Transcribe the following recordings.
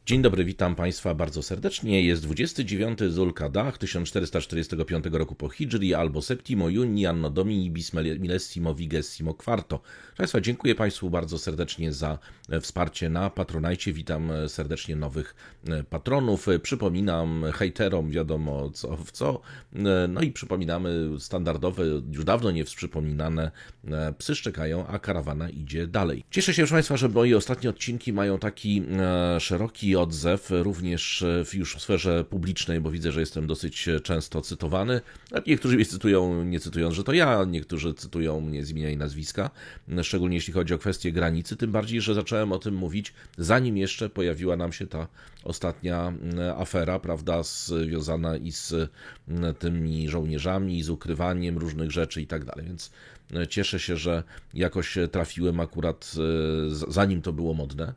Dzień dobry, witam Państwa bardzo serdecznie. Jest 29 Zulkadach 1445 roku po Hidżri albo Septimo Juni Anno Domini bis millesimo vigésimo quarto. Proszę Państwa, dziękuję Państwu bardzo serdecznie za wsparcie na Patronajcie. Witam serdecznie nowych patronów. Przypominam hejterom wiadomo co w co. No i przypominamy standardowe, już dawno nie przypominane psy szczekają, a karawana idzie dalej. Cieszę się, proszę Państwa, że moje ostatnie odcinki mają taki szeroki odzew, również już w sferze publicznej, bo widzę, że jestem dosyć często cytowany. Niektórzy mnie cytują, nie cytując, że to ja, niektórzy cytują mnie z imienia i nazwiska, szczególnie jeśli chodzi o kwestię granicy, tym bardziej, że zacząłem o tym mówić, zanim jeszcze pojawiła nam się ta ostatnia afera, prawda, związana i z tymi żołnierzami, i z ukrywaniem różnych rzeczy i tak dalej, więc cieszę się, że jakoś trafiłem akurat zanim to było modne,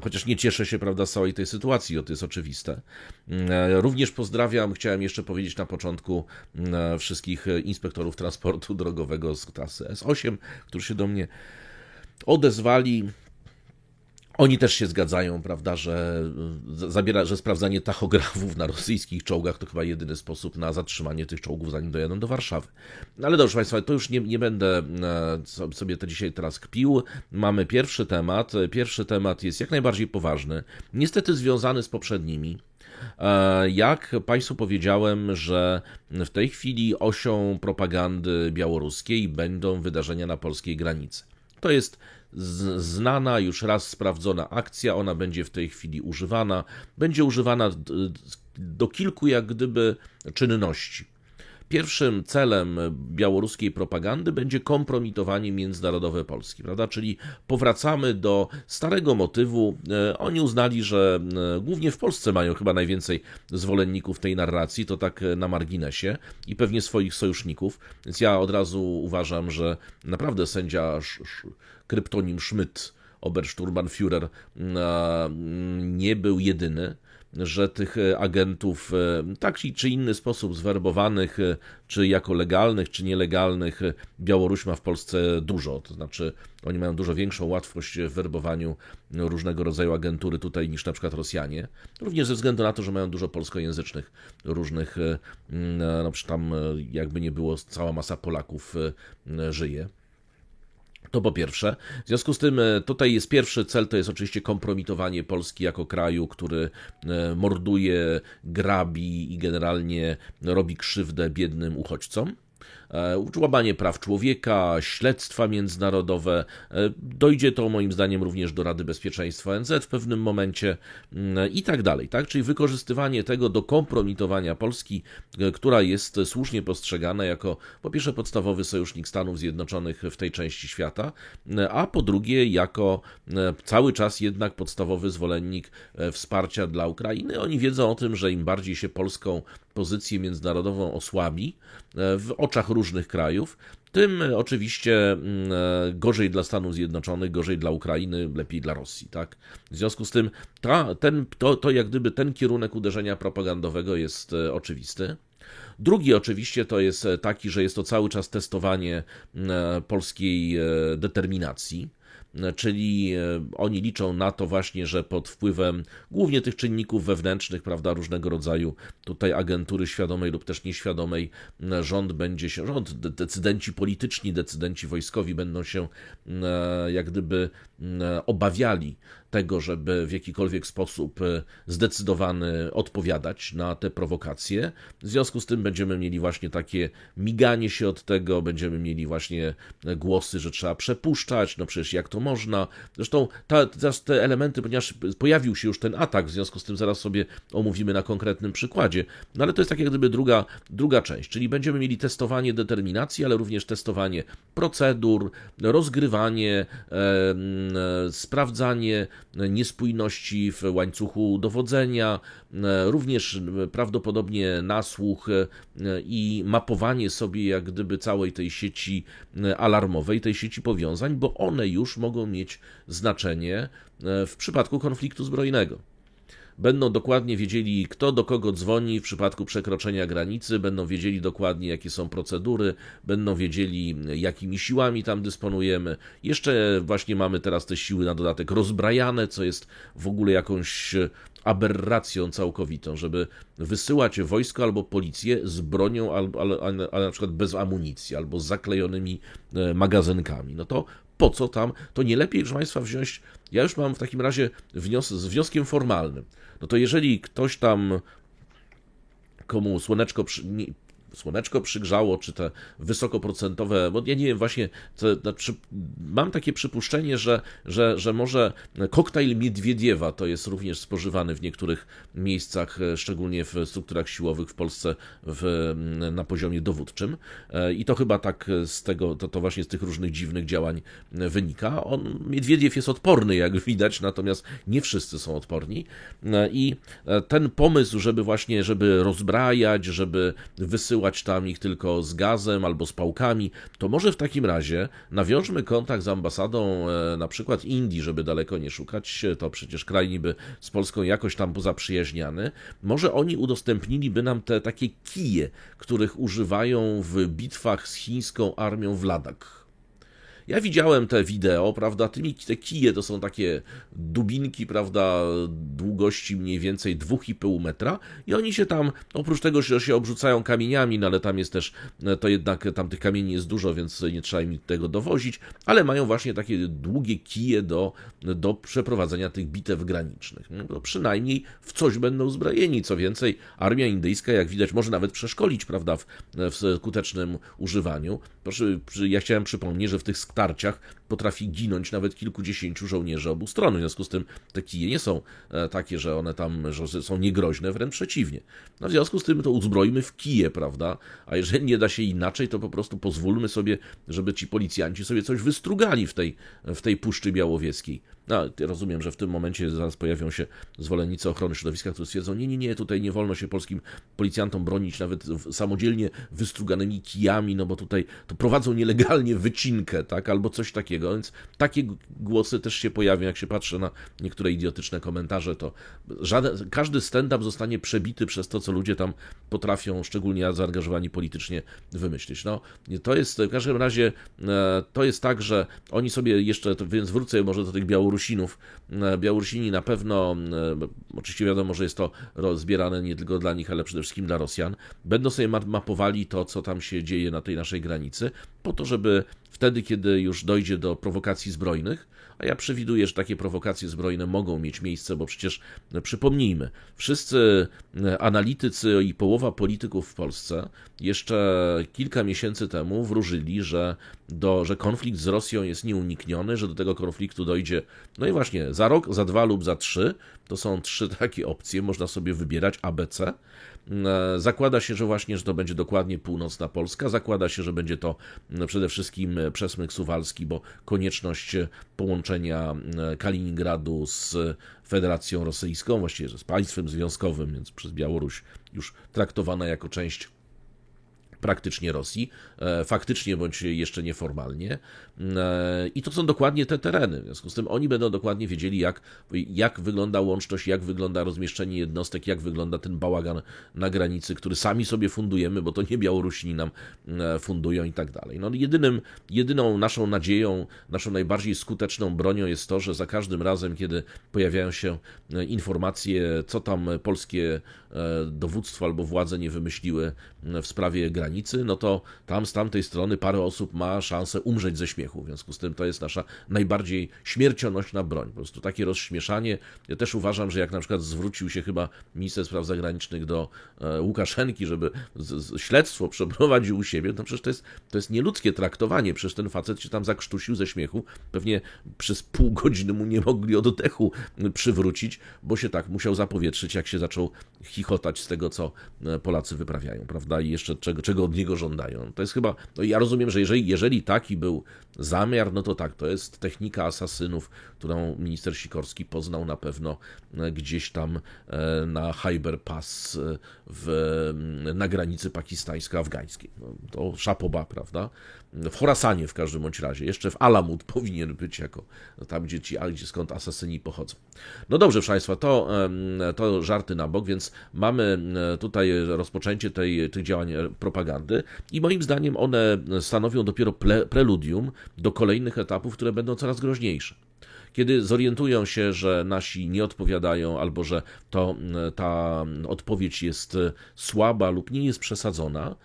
chociaż nie cieszę się, prawda, z całej tej sytuacji, to jest oczywiste. Również pozdrawiam, chciałem jeszcze powiedzieć na początku wszystkich inspektorów transportu drogowego z klasy S8, którzy się do mnie odezwali. Oni też się zgadzają, prawda, że sprawdzanie tachografów na rosyjskich czołgach to chyba jedyny sposób na zatrzymanie tych czołgów, zanim dojadą do Warszawy. Ale dobrze Państwa, to już nie będę sobie to dzisiaj teraz kpił. Mamy pierwszy temat. Pierwszy temat jest jak najbardziej poważny, niestety związany z poprzednimi. Jak Państwu powiedziałem, że w tej chwili osią propagandy białoruskiej będą wydarzenia na polskiej granicy. To jest znana, już raz sprawdzona akcja, ona będzie w tej chwili używana. Będzie używana do kilku jak gdyby czynności. Pierwszym celem białoruskiej propagandy będzie kompromitowanie międzynarodowe Polski, prawda? Czyli powracamy do starego motywu. Oni uznali, że głównie w Polsce mają chyba najwięcej zwolenników tej narracji, to tak na marginesie i pewnie swoich sojuszników, więc ja od razu uważam, że naprawdę sędzia kryptonim Schmidt, Obersturmbannführer, nie był jedyny, że tych agentów w taki czy inny sposób zwerbowanych, czy jako legalnych, czy nielegalnych, Białoruś ma w Polsce dużo. To znaczy oni mają dużo większą łatwość w werbowaniu różnego rodzaju agentury tutaj niż na przykład Rosjanie. Również ze względu na to, że mają dużo polskojęzycznych różnych, no tam jakby nie było, cała masa Polaków żyje. To po pierwsze. W związku z tym tutaj jest pierwszy cel, to jest oczywiście kompromitowanie Polski jako kraju, który morduje, grabi i generalnie robi krzywdę biednym uchodźcom. Łamanie praw człowieka, śledztwa międzynarodowe. Dojdzie to moim zdaniem również do Rady Bezpieczeństwa ONZ w pewnym momencie i tak dalej. Tak? Czyli wykorzystywanie tego do kompromitowania Polski, która jest słusznie postrzegana jako po pierwsze podstawowy sojusznik Stanów Zjednoczonych w tej części świata, a po drugie jako cały czas jednak podstawowy zwolennik wsparcia dla Ukrainy. Oni wiedzą o tym, że im bardziej się polską pozycję międzynarodową osłabi w oczach różnych krajów, tym oczywiście gorzej dla Stanów Zjednoczonych, gorzej dla Ukrainy, lepiej dla Rosji. Tak? W związku z tym to jak gdyby ten kierunek uderzenia propagandowego jest oczywisty. Drugi oczywiście to jest taki, że jest to cały czas testowanie polskiej determinacji. Czyli oni liczą na to właśnie, że pod wpływem głównie tych czynników wewnętrznych, prawda, różnego rodzaju tutaj agentury świadomej lub też nieświadomej, rząd, decydenci polityczni, decydenci wojskowi będą się jak gdyby obawiali tego, żeby w jakikolwiek sposób zdecydowany odpowiadać na te prowokacje. W związku z tym będziemy mieli właśnie takie miganie się od tego, będziemy mieli właśnie głosy, że trzeba przepuszczać, no przecież jak to można. Zresztą teraz te elementy, ponieważ pojawił się już ten atak, w związku z tym zaraz sobie omówimy na konkretnym przykładzie, no ale to jest tak jak gdyby druga część, czyli będziemy mieli testowanie determinacji, ale również testowanie procedur, rozgrywanie, sprawdzanie niespójności w łańcuchu dowodzenia, również prawdopodobnie nasłuch i mapowanie sobie jak gdyby całej tej sieci alarmowej, tej sieci powiązań, bo one już mogą mieć znaczenie w przypadku konfliktu zbrojnego. będą dokładnie wiedzieli, kto do kogo dzwoni w przypadku przekroczenia granicy, będą wiedzieli dokładnie, jakie są procedury, będą wiedzieli, jakimi siłami tam dysponujemy. Jeszcze właśnie mamy teraz te siły na dodatek rozbrajane, co jest w ogóle jakąś aberracją całkowitą, żeby wysyłać wojsko albo policję z bronią, ale na przykład bez amunicji, albo z zaklejonymi magazynkami. No to po co tam? To nie lepiej, proszę Państwa, wziąć... Ja już mam w takim razie z wnioskiem formalnym. No to jeżeli ktoś tam, komu słoneczko przygrzało, czy te wysokoprocentowe, bo ja nie wiem właśnie, mam takie przypuszczenie, że może koktajl Miedwiediewa to jest również spożywany w niektórych miejscach, szczególnie w strukturach siłowych w Polsce na poziomie dowódczym i to chyba tak z tego, to właśnie z tych różnych dziwnych działań wynika. Miedwiediew jest odporny, jak widać, natomiast nie wszyscy są odporni i ten pomysł, żeby rozbrajać, żeby wysyłać tam ich tylko z gazem albo z pałkami, to może w takim razie nawiążmy kontakt z ambasadą na przykład Indii, żeby daleko nie szukać, to przecież kraj niby z Polską jakoś tam pozaprzyjaźniany. Może oni udostępniliby nam te takie kije, których używają w bitwach z chińską armią w Ladakh. Ja widziałem te wideo, prawda, te kije to są takie dubinki, prawda, długości mniej więcej 2,5 metra i oni się tam, oprócz tego, że się obrzucają kamieniami, no ale tam jest też, to jednak tam tych kamieni jest dużo, więc nie trzeba im tego dowozić, ale mają właśnie takie długie kije do przeprowadzenia tych bitew granicznych. No, przynajmniej w coś będą uzbrojeni, co więcej, armia indyjska, jak widać, może nawet przeszkolić, prawda, w skutecznym używaniu. Proszę, ja chciałem przypomnieć, że w tych starciach potrafi ginąć nawet kilkudziesięciu żołnierzy obu stron. W związku z tym te kije nie są takie, że one tam że są niegroźne, wręcz przeciwnie. No w związku z tym to uzbrojmy w kije, prawda? A jeżeli nie da się inaczej, to po prostu pozwólmy sobie, żeby ci policjanci sobie coś wystrugali w tej Puszczy Białowieskiej. No, rozumiem, że w tym momencie zaraz pojawią się zwolennicy ochrony środowiska, którzy stwierdzą, nie, tutaj nie wolno się polskim policjantom bronić nawet samodzielnie wystruganymi kijami, no bo tutaj to prowadzą nielegalnie wycinkę, tak, albo coś takiego, więc takie głosy też się pojawią, jak się patrzy na niektóre idiotyczne komentarze, to każdy stand-up zostanie przebity przez to, co ludzie tam potrafią, szczególnie zaangażowani politycznie, wymyślić. No, to jest w każdym razie, to jest tak, że oni sobie jeszcze, więc wrócę może do tych Białorusinów. Białorusini na pewno, oczywiście wiadomo, że jest to zbierane nie tylko dla nich, ale przede wszystkim dla Rosjan, będą sobie mapowali to, co tam się dzieje na tej naszej granicy, po to, żeby wtedy, kiedy już dojdzie do prowokacji zbrojnych, a ja przewiduję, że takie prowokacje zbrojne mogą mieć miejsce, bo przecież przypomnijmy, wszyscy analitycy i połowa polityków w Polsce jeszcze kilka miesięcy temu wróżyli, że konflikt z Rosją jest nieunikniony, że do tego konfliktu dojdzie, no i właśnie za rok, za 2 lub za 3, to są 3 takie opcje, można sobie wybierać A, B, C. Zakłada się, że to będzie dokładnie północna Polska, zakłada się, że będzie to przede wszystkim przesmyk suwalski, bo konieczność połączenia Kaliningradu z Federacją Rosyjską, właściwie z państwem związkowym, więc przez Białoruś już traktowana jako część praktycznie Rosji, faktycznie bądź jeszcze nieformalnie. I to są dokładnie te tereny. W związku z tym oni będą dokładnie wiedzieli, jak wygląda łączność, jak wygląda rozmieszczenie jednostek, jak wygląda ten bałagan na granicy, który sami sobie fundujemy, bo to nie Białorusini nam fundują i tak dalej. No, jedyną naszą nadzieją, naszą najbardziej skuteczną bronią jest to, że za każdym razem, kiedy pojawiają się informacje, co tam polskie dowództwo albo władze nie wymyśliły w sprawie granicy, no to tam z tamtej strony parę osób ma szansę umrzeć ze śmiechu. W związku z tym to jest nasza najbardziej śmiercionośna broń. Po prostu takie rozśmieszanie. Ja też uważam, że jak na przykład zwrócił się chyba minister spraw zagranicznych do Łukaszenki, żeby śledztwo przeprowadził u siebie, to przecież to jest nieludzkie traktowanie. Przecież ten facet się tam zakrztusił ze śmiechu. Pewnie przez pół godziny mu nie mogli oddechu przywrócić, bo się tak musiał zapowietrzyć, jak się zaczął chichotać z tego, co Polacy wyprawiają, prawda? I jeszcze czego czego od niego żądają. To jest chyba, no ja rozumiem, że jeżeli taki był zamiar, no to tak, to jest technika asasynów, którą minister Sikorski poznał na pewno gdzieś tam na Khyber Pass na granicy pakistańsko-afgańskiej. No, to szapoba, prawda? W Chorasanie w każdym bądź razie, jeszcze w Alamut powinien być jako tam, gdzie skąd asasyni pochodzą. No dobrze, proszę Państwa, to żarty na bok, więc mamy tutaj rozpoczęcie tych działań propagandy i moim zdaniem one stanowią dopiero preludium do kolejnych etapów, które będą coraz groźniejsze. Kiedy zorientują się, że nasi nie odpowiadają, albo że ta odpowiedź jest słaba lub nie jest przesadzona,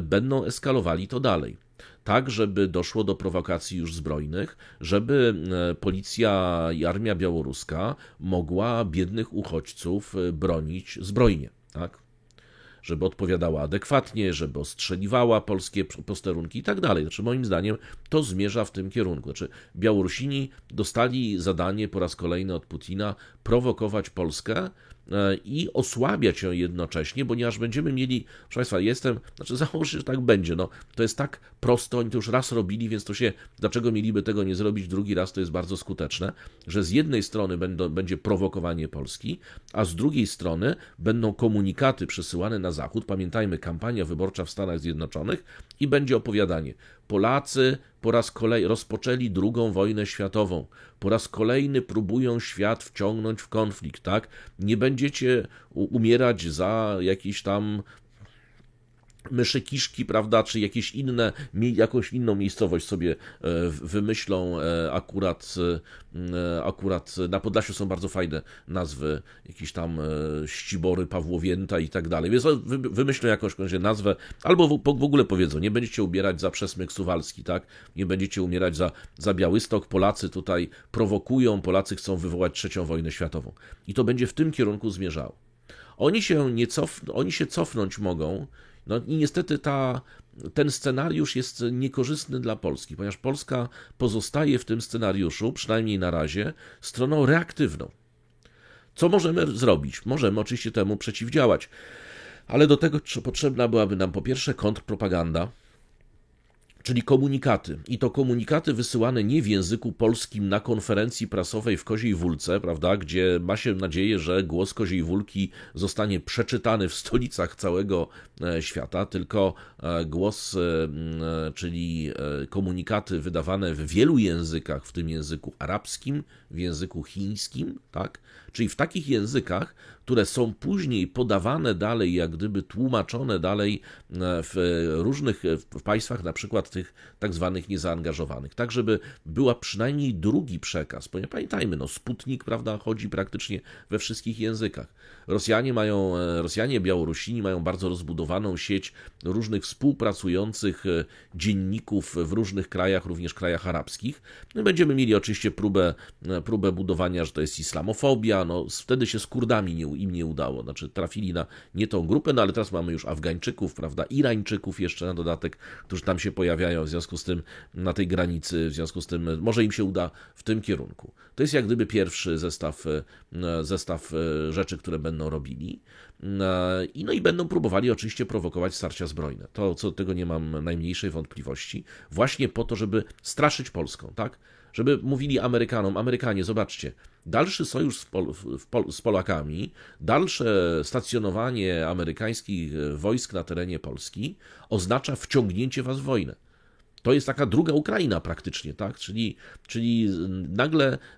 będą eskalowali to dalej. Tak, żeby doszło do prowokacji już zbrojnych, żeby policja i armia białoruska mogła biednych uchodźców bronić zbrojnie, tak? Żeby odpowiadała adekwatnie, żeby ostrzeliwała polskie posterunki i tak dalej. Znaczy, moim zdaniem to zmierza w tym kierunku. Znaczy, Białorusini dostali zadanie po raz kolejny od Putina prowokować Polskę i osłabiać ją jednocześnie, ponieważ będziemy mieli, proszę Państwa, założę, że tak będzie, no, to jest tak prosto, oni to już raz robili, więc dlaczego mieliby tego nie zrobić drugi raz, to jest bardzo skuteczne, że z jednej strony będzie prowokowanie Polski, a z drugiej strony będą komunikaty przesyłane na Zachód, pamiętajmy, kampania wyborcza w Stanach Zjednoczonych i będzie opowiadanie, Polacy po raz kolejny rozpoczęli II wojnę światową. Po raz kolejny próbują świat wciągnąć w konflikt, tak? Nie będziecie umierać za jakieś tam myszy kiszki, prawda, czy jakąś inną miejscowość sobie wymyślą. Akurat na Podlasiu są bardzo fajne nazwy, jakieś tam Ścibory, Pawłowięta i tak dalej. Więc wymyślą jakąś nazwę, albo w ogóle powiedzą, nie będziecie umierać za Przesmyk Suwalski, tak? Nie będziecie umierać za Białystok. Polacy tutaj prowokują, Polacy chcą wywołać III wojnę światową. I to będzie w tym kierunku zmierzało. Oni się cofnąć mogą. No i niestety ten scenariusz jest niekorzystny dla Polski, ponieważ Polska pozostaje w tym scenariuszu, przynajmniej na razie, stroną reaktywną. Co możemy zrobić? Możemy oczywiście temu przeciwdziałać, ale do tego potrzebna byłaby nam po pierwsze kontrpropaganda, czyli komunikaty. I to komunikaty wysyłane nie w języku polskim na konferencji prasowej w Koziej Wólce, prawda, gdzie ma się nadzieję, że głos Koziej Wólki zostanie przeczytany w stolicach całego świata, tylko głos, czyli komunikaty wydawane w wielu językach, w tym języku arabskim, w języku chińskim, tak? Czyli w takich językach, które są później podawane dalej, jak gdyby tłumaczone dalej w różnych państwach, na przykład tych tak zwanych niezaangażowanych, tak żeby była przynajmniej drugi przekaz. Pamiętajmy, no Sputnik, prawda, chodzi praktycznie we wszystkich językach. Rosjanie, Białorusini mają bardzo rozbudowaną sieć różnych współpracujących dzienników w różnych krajach, również krajach arabskich. No, będziemy mieli oczywiście próbę budowania, że to jest islamofobia, no wtedy się z Kurdami im nie udało, znaczy trafili na nie tą grupę, no ale teraz mamy już Afgańczyków, prawda, Irańczyków jeszcze na dodatek, którzy tam się pojawiają, w związku z tym na tej granicy, w związku z tym może im się uda w tym kierunku. To jest jak gdyby pierwszy zestaw rzeczy, które będą robili. No i będą próbowali oczywiście prowokować starcia zbrojne. Co do tego nie mam najmniejszej wątpliwości. Właśnie po to, żeby straszyć Polską, tak? Żeby mówili Amerykanom, Amerykanie, zobaczcie, dalszy sojusz z Polakami, dalsze stacjonowanie amerykańskich wojsk na terenie Polski oznacza wciągnięcie was w wojnę. To jest taka druga Ukraina praktycznie, tak? Czyli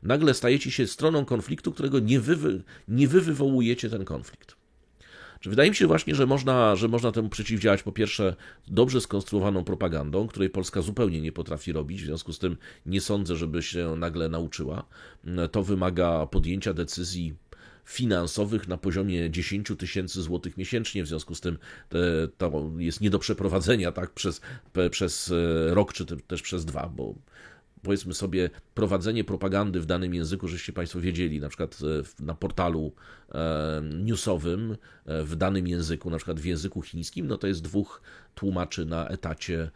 nagle stajecie się stroną konfliktu, którego nie wy wywołujecie ten konflikt. Wydaje mi się właśnie, że można temu przeciwdziałać po pierwsze dobrze skonstruowaną propagandą, której Polska zupełnie nie potrafi robić, w związku z tym nie sądzę, żeby się nagle nauczyła. To wymaga podjęcia decyzji finansowych na poziomie 10 000 złotych miesięcznie, w związku z tym to jest nie do przeprowadzenia tak przez rok czy też przez 2, bo powiedzmy sobie, prowadzenie propagandy w danym języku, żeście Państwo wiedzieli, na przykład na portalu newsowym w danym języku, na przykład w języku chińskim, no to jest 2 tłumaczy na etacie,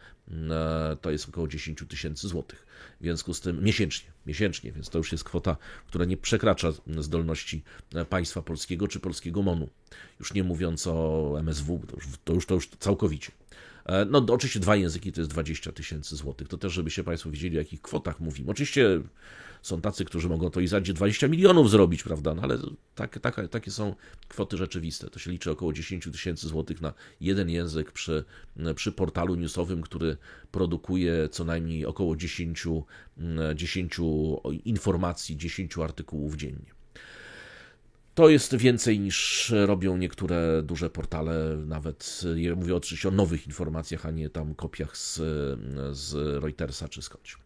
to jest około 10 000 złotych. W związku z tym miesięcznie, więc to już jest kwota, która nie przekracza zdolności państwa polskiego czy polskiego MON-u. Już nie mówiąc o MSW, to już całkowicie. No oczywiście 2 języki to jest 20 tysięcy złotych. To też, żebyście Państwo wiedzieli, o jakich kwotach mówimy. Oczywiście są tacy, którzy mogą to i za 20 milionów zrobić, prawda? No ale takie są kwoty rzeczywiste. To się liczy około 10 tysięcy złotych na jeden język przy portalu newsowym, który produkuje co najmniej około 10 informacji, 10 artykułów dziennie. To jest więcej niż robią niektóre duże portale, nawet mówię oczywiście o nowych informacjach, a nie tam kopiach z Reutersa czy skądś.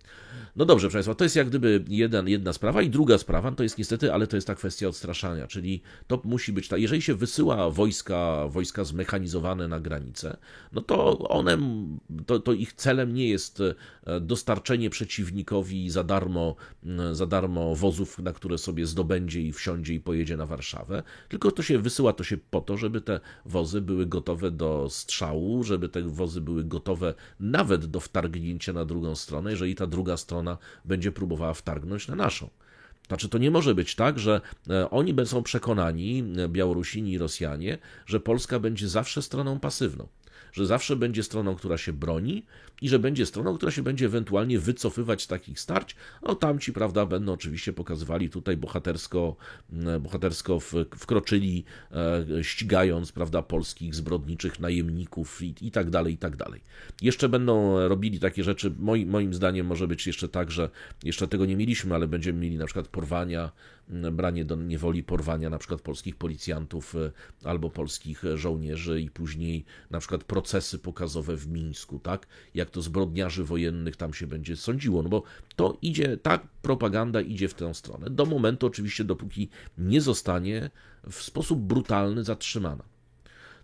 No dobrze, proszę Państwa, to jest jak gdyby jedna sprawa i druga sprawa, to jest niestety, ale to jest ta kwestia odstraszania, czyli to musi być tak, jeżeli się wysyła wojska zmechanizowane na granicę, no to to ich celem nie jest dostarczenie przeciwnikowi za darmo wozów, na które sobie zdobędzie i wsiądzie i pojedzie na Warszawę, tylko wysyła to się po to, żeby te wozy były gotowe do strzału, żeby te wozy były gotowe nawet do wtargnięcia na drugą stronę, jeżeli ta druga strona będzie próbowała wtargnąć na naszą. Znaczy, to nie może być tak, że oni są przekonani, Białorusini i Rosjanie, że Polska będzie zawsze stroną pasywną, że zawsze będzie stroną, która się broni i że będzie stroną, która się będzie ewentualnie wycofywać z takich starć. No tamci, prawda, będą oczywiście pokazywali tutaj bohatersko wkroczyli, ścigając, prawda, polskich zbrodniczych najemników i tak dalej, i tak dalej. Jeszcze będą robili takie rzeczy, moim zdaniem może być jeszcze tak, że jeszcze tego nie mieliśmy, ale będziemy mieli na przykład porwania, branie do niewoli, porwania na przykład polskich policjantów albo polskich żołnierzy i później na przykład procesy pokazowe w Mińsku, tak? Jak to zbrodniarzy wojennych tam się będzie sądziło, no bo to idzie, ta propaganda idzie w tę stronę. Do momentu oczywiście, dopóki nie zostanie w sposób brutalny zatrzymana.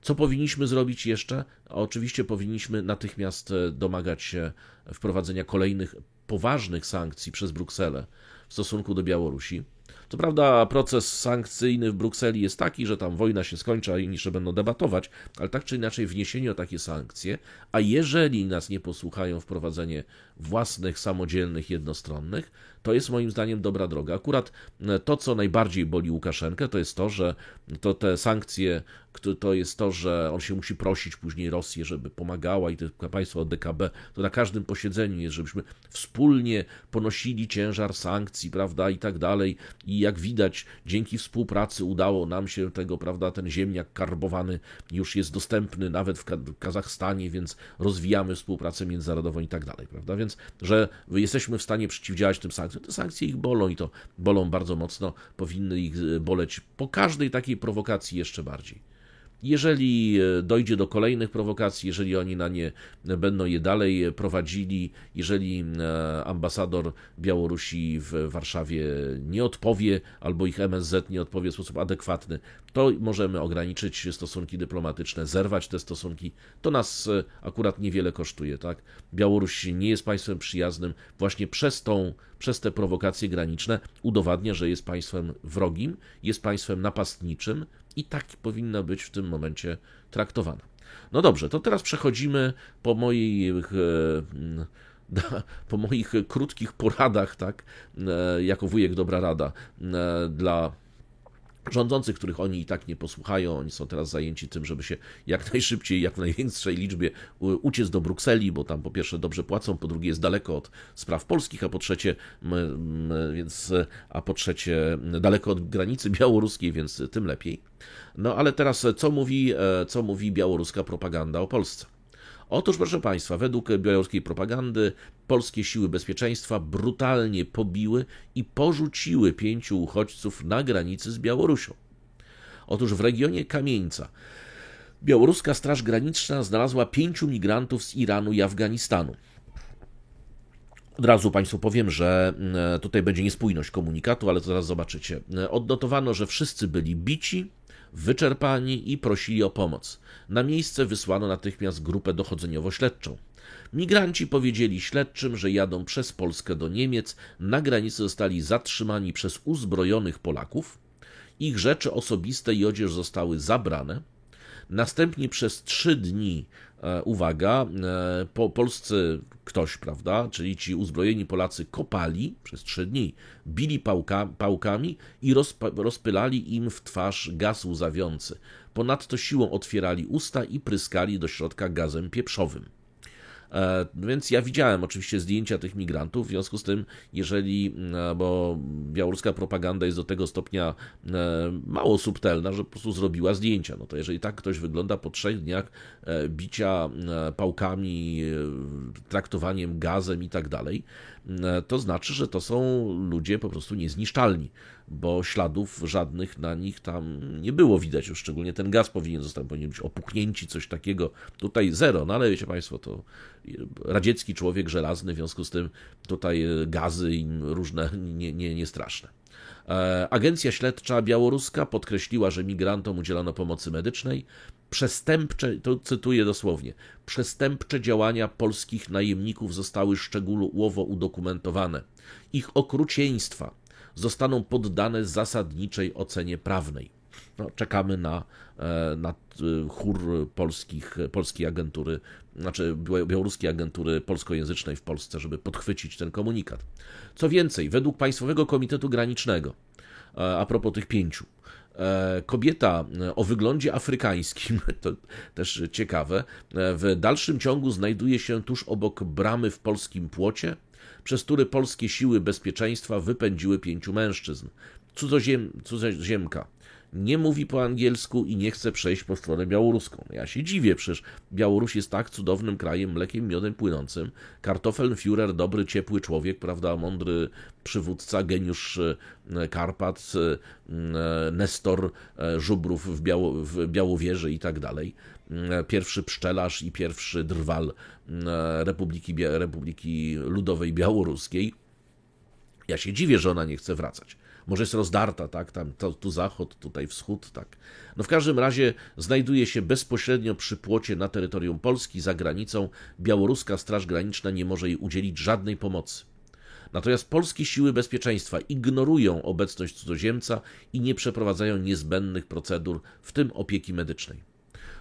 Co powinniśmy zrobić jeszcze? Oczywiście powinniśmy natychmiast domagać się wprowadzenia kolejnych poważnych sankcji przez Brukselę w stosunku do Białorusi. Co prawda proces sankcyjny w Brukseli jest taki, że tam wojna się skończy, a inni jeszcze będą debatować, ale tak czy inaczej wniesienie o takie sankcje, a jeżeli nas nie posłuchają, wprowadzenie własnych, samodzielnych, jednostronnych, to jest moim zdaniem dobra droga. Akurat to, co najbardziej boli Łukaszenkę, to jest to, że te sankcje, to jest to, że on się musi prosić później Rosję, żeby pomagała i te państwa od DKB, to na każdym posiedzeniu jest, żebyśmy wspólnie ponosili ciężar sankcji, prawda, i tak dalej. I jak widać, dzięki współpracy udało nam się tego, prawda, ten ziemniak karbowany już jest dostępny nawet w Kazachstanie, więc rozwijamy współpracę międzynarodową i tak dalej, prawda, więc, że jesteśmy w stanie przeciwdziałać tym sankcjom. Te sankcje ich bolą i to bolą bardzo mocno, powinny ich boleć po każdej takiej prowokacji jeszcze bardziej. Jeżeli dojdzie do kolejnych prowokacji, jeżeli oni będą je dalej prowadzili, jeżeli ambasador Białorusi w Warszawie nie odpowie, albo ich MSZ nie odpowie w sposób adekwatny, to możemy ograniczyć stosunki dyplomatyczne, zerwać te stosunki. To nas akurat niewiele kosztuje, tak? Białoruś nie jest państwem przyjaznym, właśnie przez te prowokacje graniczne udowadnia, że jest państwem wrogim, jest państwem napastniczym i tak powinna być w tym momencie traktowana. No dobrze, to teraz przechodzimy po moich krótkich poradach, tak, jako wujek dobra rada, dla rządzących, których oni i tak nie posłuchają, oni są teraz zajęci tym, żeby się jak najszybciej, jak w największej liczbie uciec do Brukseli, bo tam po pierwsze dobrze płacą, po drugie jest daleko od spraw polskich, a po trzecie daleko od granicy białoruskiej, więc tym lepiej. No ale teraz co mówi białoruska propaganda o Polsce? Otóż, proszę Państwa, według białoruskiej propagandy polskie siły bezpieczeństwa brutalnie pobiły i porzuciły 5 uchodźców na granicy z Białorusią. Otóż w regionie Kamieńca białoruska Straż Graniczna znalazła 5 migrantów z Iranu i Afganistanu. Od razu Państwu powiem, że tutaj będzie niespójność komunikatu, ale to zaraz zobaczycie. Odnotowano, że wszyscy byli bici, wyczerpani i prosili o pomoc. Na miejsce wysłano natychmiast grupę dochodzeniowo-śledczą. Migranci powiedzieli śledczym, że jadą przez Polskę do Niemiec, na granicy zostali zatrzymani przez uzbrojonych Polaków, ich rzeczy osobiste i odzież zostały zabrane. Następnie przez 3 dni, uwaga, polscy ktoś, prawda, czyli ci uzbrojeni Polacy kopali przez 3 dni, bili pałkami i rozpylali im w twarz gaz łzawiący. Ponadto siłą otwierali usta i pryskali do środka gazem pieprzowym. Więc ja widziałem oczywiście zdjęcia tych migrantów, w związku z tym, jeżeli, bo białoruska propaganda jest do tego stopnia mało subtelna, że po prostu zrobiła zdjęcia, no to jeżeli tak ktoś wygląda po 3 dniach bicia pałkami, traktowaniem gazem i tak dalej, to znaczy, że to są ludzie po prostu niezniszczalni, bo śladów żadnych na nich tam nie było widać, już szczególnie ten gaz powinien być opuchnięci, coś takiego. Tutaj zero, no ale wiecie Państwo, to radziecki człowiek żelazny, w związku z tym tutaj gazy im różne nie straszne. Agencja śledcza białoruska podkreśliła, że migrantom udzielono pomocy medycznej. Przestępcze, to cytuję dosłownie, przestępcze działania polskich najemników zostały szczegółowo udokumentowane. Ich okrucieństwa zostaną poddane zasadniczej ocenie prawnej. No, czekamy na chór polskiej agentury, znaczy białoruskiej agentury polskojęzycznej w Polsce, żeby podchwycić ten komunikat. Co więcej, według Państwowego Komitetu Granicznego, a propos tych 5, kobieta o wyglądzie afrykańskim, to też ciekawe, w dalszym ciągu znajduje się tuż obok bramy w polskim Płocie, przez który polskie siły bezpieczeństwa wypędziły 5 mężczyzn. Cudzoziemka nie mówi po angielsku i nie chce przejść po stronę białoruską. Ja się dziwię, przecież Białoruś jest tak cudownym krajem, mlekiem, miodem płynącym. Kartoffelführer, dobry, ciepły człowiek, prawda, mądry przywódca, geniusz Karpat, Nestor żubrów w Białowieży i tak dalej. Pierwszy pszczelarz i pierwszy drwal Republiki Ludowej Białoruskiej. Ja się dziwię, że ona nie chce wracać. Może jest rozdarta, tak? Tu zachód, tutaj wschód, tak. No w każdym razie znajduje się bezpośrednio przy płocie na terytorium Polski, za granicą. Białoruska Straż Graniczna nie może jej udzielić żadnej pomocy. Natomiast polskie siły bezpieczeństwa ignorują obecność cudzoziemca i nie przeprowadzają niezbędnych procedur, w tym opieki medycznej.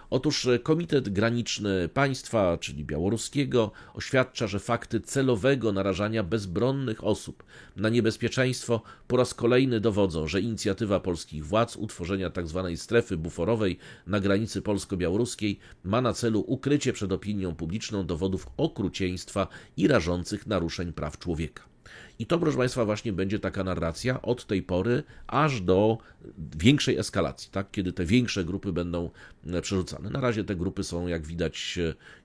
Otóż Komitet Graniczny Państwa, czyli białoruskiego, oświadcza, że fakty celowego narażania bezbronnych osób na niebezpieczeństwo po raz kolejny dowodzą, że inicjatywa polskich władz utworzenia tzw. strefy buforowej na granicy polsko-białoruskiej ma na celu ukrycie przed opinią publiczną dowodów okrucieństwa i rażących naruszeń praw człowieka. I to, proszę Państwa, właśnie będzie taka narracja od tej pory aż do większej eskalacji, tak? Kiedy te większe grupy będą przerzucane. Na razie te grupy są, jak widać,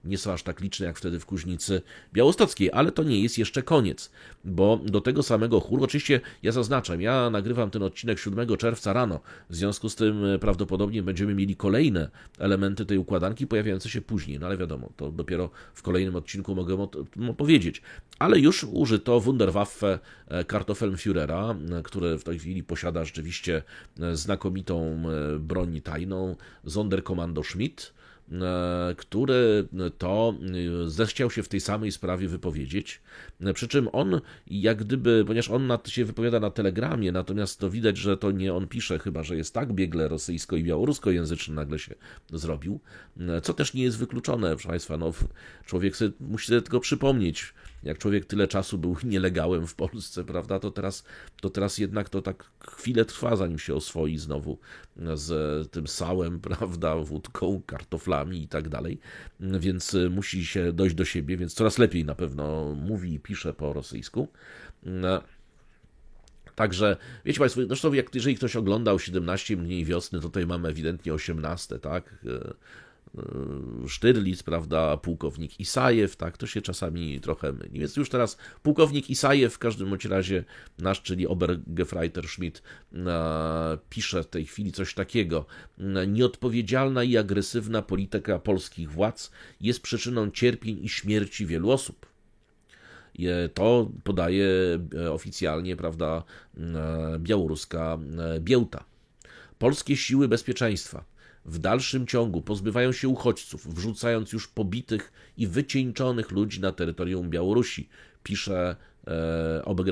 nie są aż tak liczne jak wtedy w Kuźnicy Białostockiej, ale to nie jest jeszcze koniec, bo do tego samego chóru, oczywiście ja zaznaczam, ja nagrywam ten odcinek 7 czerwca rano, w związku z tym prawdopodobnie będziemy mieli kolejne elementy tej układanki pojawiające się później, no ale wiadomo, to dopiero w kolejnym odcinku mogę powiedzieć. Ale już użyto Wunderwaffe Kartoffelführera, który w tej chwili posiada rzeczywiście znakomitą broń tajną, Sonderkommando Schmidt, który to zechciał się w tej samej sprawie wypowiedzieć, przy czym on jak gdyby, ponieważ on się wypowiada na Telegramie, natomiast to widać, że to nie on pisze, chyba że jest tak biegle rosyjsko- i białoruskojęzyczny nagle się zrobił, co też nie jest wykluczone, proszę Państwa, no, człowiek musi sobie tylko przypomnieć, jak człowiek tyle czasu był nielegałem w Polsce, prawda, to teraz jednak to tak chwilę trwa, zanim się oswoi znowu z tym sałem, prawda, wódką, kartoflami i tak dalej, więc musi się dojść do siebie, więc coraz lepiej na pewno mówi i pisze po rosyjsku. Także, wiecie Państwo, zresztą jeżeli ktoś oglądał 17 dni wiosny, to tutaj mamy ewidentnie 18, tak, Sztyrlic, prawda, pułkownik Isajew, tak, to się czasami trochę myli. Więc już teraz pułkownik Isajew w każdym bądź razie nasz, czyli Obergefreiter Schmidt, pisze w tej chwili coś takiego. Nieodpowiedzialna i agresywna polityka polskich władz jest przyczyną cierpień i śmierci wielu osób. To podaje oficjalnie, prawda, białoruska Biełta. Polskie siły bezpieczeństwa w dalszym ciągu pozbywają się uchodźców, wrzucając już pobitych i wycieńczonych ludzi na terytorium Białorusi, pisze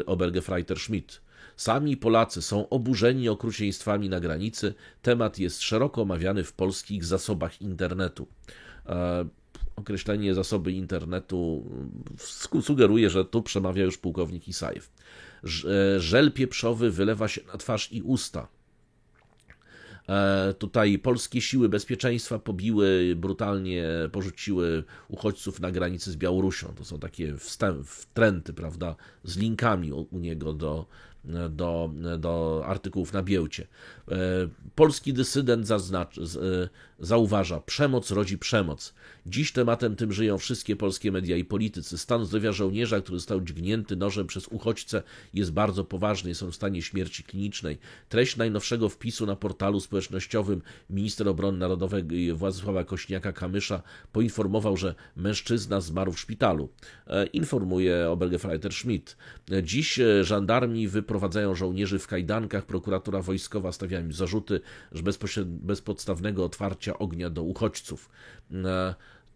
Obergefreiter Schmidt. Sami Polacy są oburzeni okrucieństwami na granicy. Temat jest szeroko omawiany w polskich zasobach internetu. Określenie zasoby internetu sugeruje, że tu przemawia już pułkownik Isajew. Żel pieprzowy wylewa się na twarz i usta. Tutaj polskie siły bezpieczeństwa pobiły, brutalnie porzuciły uchodźców na granicy z Białorusią. To są takie wtręty, prawda, z linkami u niego do artykułów na Biełcie. Polski dysydent zauważa, przemoc rodzi przemoc. Dziś tematem tym żyją wszystkie polskie media i politycy. Stan zdrowia żołnierza, który został dźgnięty nożem przez uchodźcę, jest bardzo poważny, jest on w stanie śmierci klinicznej. Treść najnowszego wpisu na portalu społecznościowym minister obrony narodowej Władysława Kośniaka-Kamysza poinformował, że mężczyzna zmarł w szpitalu. Informuje Obergefreiter Schmidt. Dziś żandarmi wyprowadzają żołnierzy w kajdankach. Prokuratura wojskowa stawia im zarzuty, że bezpodstawnego otwarcia ognia do uchodźców.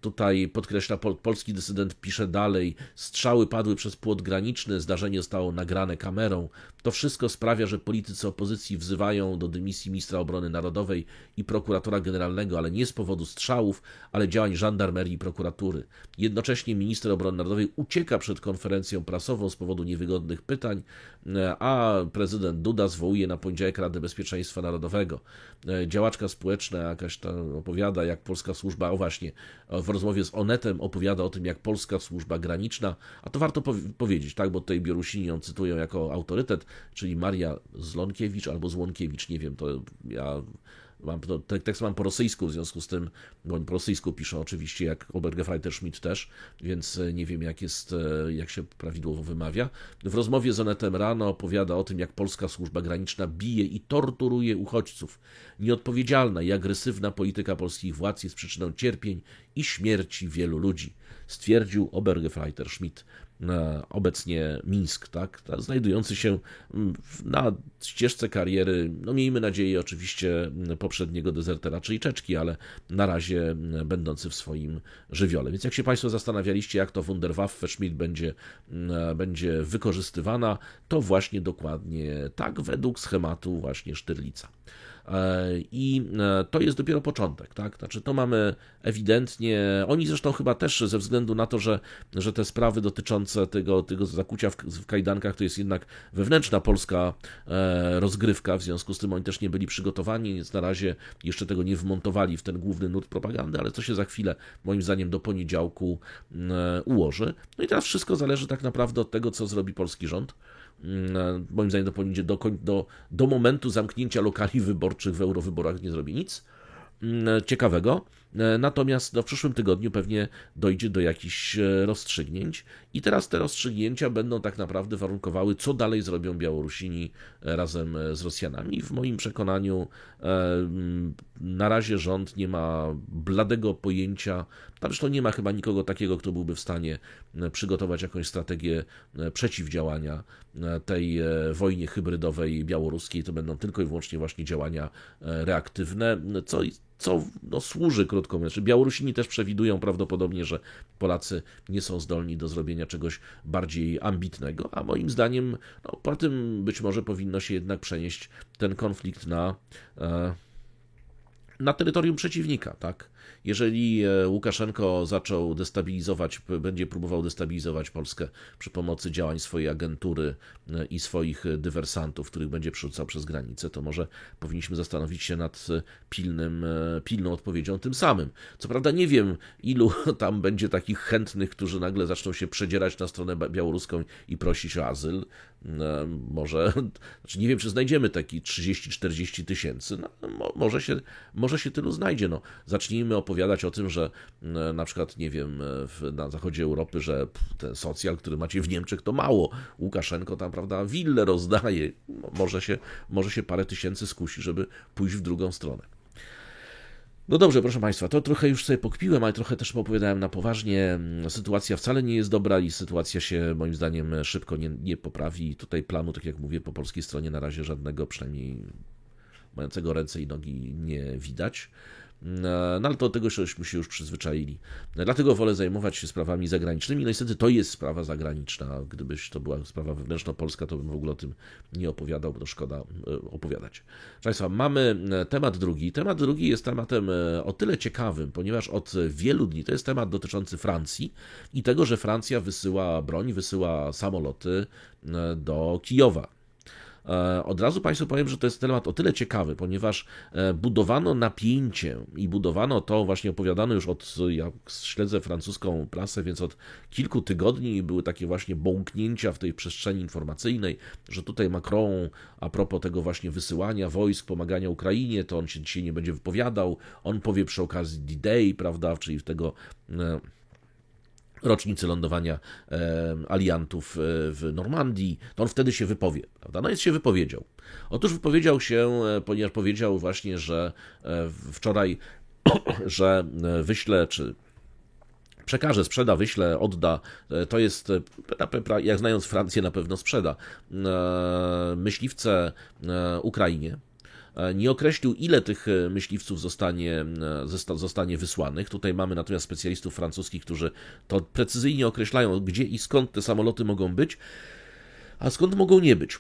Tutaj podkreśla, polski dysydent pisze dalej, strzały padły przez płot graniczny, zdarzenie zostało nagrane kamerą. To wszystko sprawia, że politycy opozycji wzywają do dymisji ministra obrony narodowej i prokuratora generalnego, ale nie z powodu strzałów, ale działań żandarmerii i prokuratury. Jednocześnie minister obrony narodowej ucieka przed konferencją prasową z powodu niewygodnych pytań, a prezydent Duda zwołuje na poniedziałek Radę Bezpieczeństwa Narodowego. Działaczka społeczna jakaś tam opowiada, jak polska służba, w rozmowie z Onetem opowiada o tym, jak polska służba graniczna, a to warto powiedzieć, tak, bo tutaj Białorusini ją cytują jako autorytet, czyli Maria Zlonkiewicz albo Złonkiewicz, nie wiem, to ja ten tekst mam po rosyjsku, w związku z tym, bo po rosyjsku piszę oczywiście, jak Obergefreiter Schmidt też, więc nie wiem, jak się prawidłowo wymawia. W rozmowie z Onetem rano opowiada o tym, jak polska służba graniczna bije i torturuje uchodźców. Nieodpowiedzialna i agresywna polityka polskich władz jest przyczyną cierpień i śmierci wielu ludzi, stwierdził Obergefreiter Schmidt. Obecnie Mińsk, tak, znajdujący się na ścieżce kariery, no miejmy nadzieję oczywiście poprzedniego dezertera, czyli Czeczki, ale na razie będący w swoim żywiole. Więc jak się Państwo zastanawialiście, jak to Wunderwaffe Schmidt będzie wykorzystywana, to właśnie dokładnie tak, według schematu właśnie Sztyrlica. I to jest dopiero początek, tak? Znaczy to mamy ewidentnie, oni zresztą chyba też ze względu na to, że te sprawy dotyczące tego zakucia w kajdankach to jest jednak wewnętrzna polska rozgrywka, w związku z tym oni też nie byli przygotowani, więc na razie jeszcze tego nie wmontowali w ten główny nurt propagandy, ale to się za chwilę moim zdaniem do poniedziałku ułoży. No i teraz wszystko zależy tak naprawdę od tego, co zrobi polski rząd. Moim zdaniem do momentu zamknięcia lokali wyborczych w eurowyborach nie zrobi nic ciekawego. Natomiast w przyszłym tygodniu pewnie dojdzie do jakichś rozstrzygnięć i teraz te rozstrzygnięcia będą tak naprawdę warunkowały, co dalej zrobią Białorusini razem z Rosjanami. W moim przekonaniu na razie rząd nie ma bladego pojęcia, zresztą nie ma chyba nikogo takiego, kto byłby w stanie przygotować jakąś strategię przeciwdziałania tej wojnie hybrydowej białoruskiej. To będą tylko i wyłącznie właśnie działania reaktywne, co służy, krótko mówiąc. Białorusini też przewidują prawdopodobnie, że Polacy nie są zdolni do zrobienia czegoś bardziej ambitnego, a moim zdaniem po tym być może powinno się jednak przenieść ten konflikt na terytorium przeciwnika, tak? Jeżeli Łukaszenko będzie próbował destabilizować Polskę przy pomocy działań swojej agentury i swoich dywersantów, których będzie przerzucał przez granicę, to może powinniśmy zastanowić się nad pilną odpowiedzią tym samym. Co prawda nie wiem, ilu tam będzie takich chętnych, którzy nagle zaczną się przedzierać na stronę białoruską i prosić o azyl. Nie wiem, czy znajdziemy taki 30-40 tysięcy. Może się tylu znajdzie. Zacznijmy opowiadać o tym, że na przykład, nie wiem, na zachodzie Europy, że ten socjal, który macie w Niemczech, to mało. Łukaszenko tam, prawda, willę rozdaje. Może się parę tysięcy skusi, żeby pójść w drugą stronę. No dobrze, proszę Państwa, to trochę już sobie pokpiłem, ale trochę też opowiadałem na poważnie. Sytuacja wcale nie jest dobra i sytuacja się moim zdaniem szybko nie poprawi. Tutaj planu, tak jak mówię, po polskiej stronie na razie żadnego, przynajmniej mającego ręce i nogi, nie widać. No ale do tego żeśmy się już przyzwyczaili. Dlatego wolę zajmować się sprawami zagranicznymi. No niestety to jest sprawa zagraniczna. Gdybyś to była sprawa wewnętrzno-polska, to bym w ogóle o tym nie opowiadał, bo to szkoda opowiadać. Proszę Państwa, mamy temat drugi. Temat drugi jest tematem o tyle ciekawym, ponieważ od wielu dni to jest temat dotyczący Francji i tego, że Francja wysyła broń, wysyła samoloty do Kijowa. Od razu Państwu powiem, że to jest temat o tyle ciekawy, ponieważ budowano napięcie i budowano to, właśnie opowiadano już jak śledzę francuską prasę, więc od kilku tygodni były takie właśnie bąknięcia w tej przestrzeni informacyjnej, że tutaj Macron a propos tego właśnie wysyłania wojsk, pomagania Ukrainie, to on się dzisiaj nie będzie wypowiadał, on powie przy okazji D-Day, prawda, czyli tego rocznicy lądowania aliantów w Normandii, to on wtedy się wypowie, prawda? No więc się wypowiedział. Otóż wypowiedział się, ponieważ powiedział właśnie, że wczoraj, że wyśle, czy przekaże, sprzeda, wyśle, odda, to jest, jak znając Francję, na pewno sprzeda, myśliwce Ukrainie. Nie określił, ile tych myśliwców zostanie wysłanych. Tutaj mamy natomiast specjalistów francuskich, którzy to precyzyjnie określają, gdzie i skąd te samoloty mogą być, a skąd mogą nie być.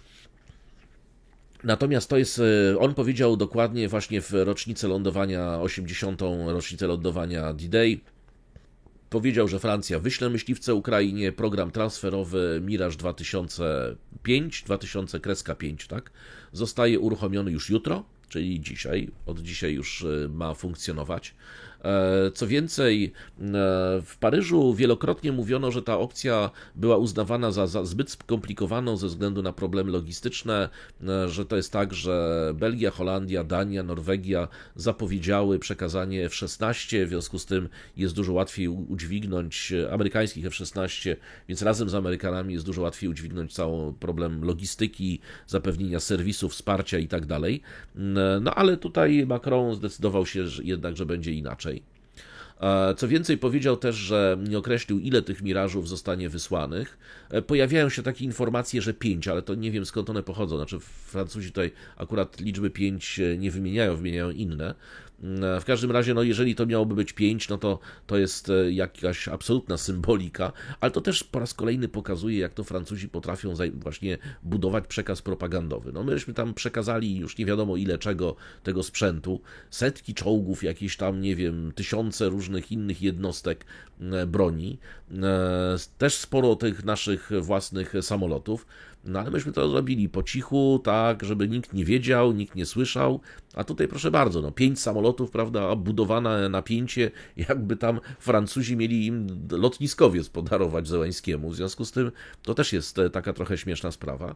Natomiast to jest, on powiedział dokładnie właśnie w rocznicę lądowania, 80. rocznicę lądowania D-Day, powiedział, że Francja wyśle myśliwce Ukrainie, program transferowy Mirage 2005, 2000-5, tak, zostaje uruchomiony już jutro, czyli dzisiaj, od dzisiaj już ma funkcjonować. Co więcej, w Paryżu wielokrotnie mówiono, że ta opcja była uznawana za zbyt skomplikowaną ze względu na problemy logistyczne, że to jest tak, że Belgia, Holandia, Dania, Norwegia zapowiedziały przekazanie F-16, w związku z tym jest dużo łatwiej udźwignąć amerykańskich F-16, więc razem z Amerykanami jest dużo łatwiej udźwignąć cały problem logistyki, zapewnienia serwisu, wsparcia i tak dalej. No ale tutaj Macron zdecydował się jednak, że będzie inaczej. Co więcej, powiedział też, że nie określił, ile tych mirażów zostanie wysłanych. Pojawiają się takie informacje, że 5, ale to nie wiem, skąd one pochodzą. Znaczy Francuzi tutaj akurat liczby 5 nie wymieniają inne. W każdym razie, no jeżeli to miałoby być 5, no to jest jakaś absolutna symbolika, ale to też po raz kolejny pokazuje, jak to Francuzi potrafią właśnie budować przekaz propagandowy. No myśmy tam przekazali już nie wiadomo ile czego, tego sprzętu, setki czołgów, jakieś tam, nie wiem, tysiące różnych innych jednostek broni, też sporo tych naszych własnych samolotów. No ale myśmy to zrobili po cichu, tak, żeby nikt nie wiedział, nikt nie słyszał, a tutaj proszę bardzo, no 5 samolotów, prawda, budowane napięcie, jakby tam Francuzi mieli im lotniskowiec podarować Zełańskiemu, w związku z tym to też jest taka trochę śmieszna sprawa,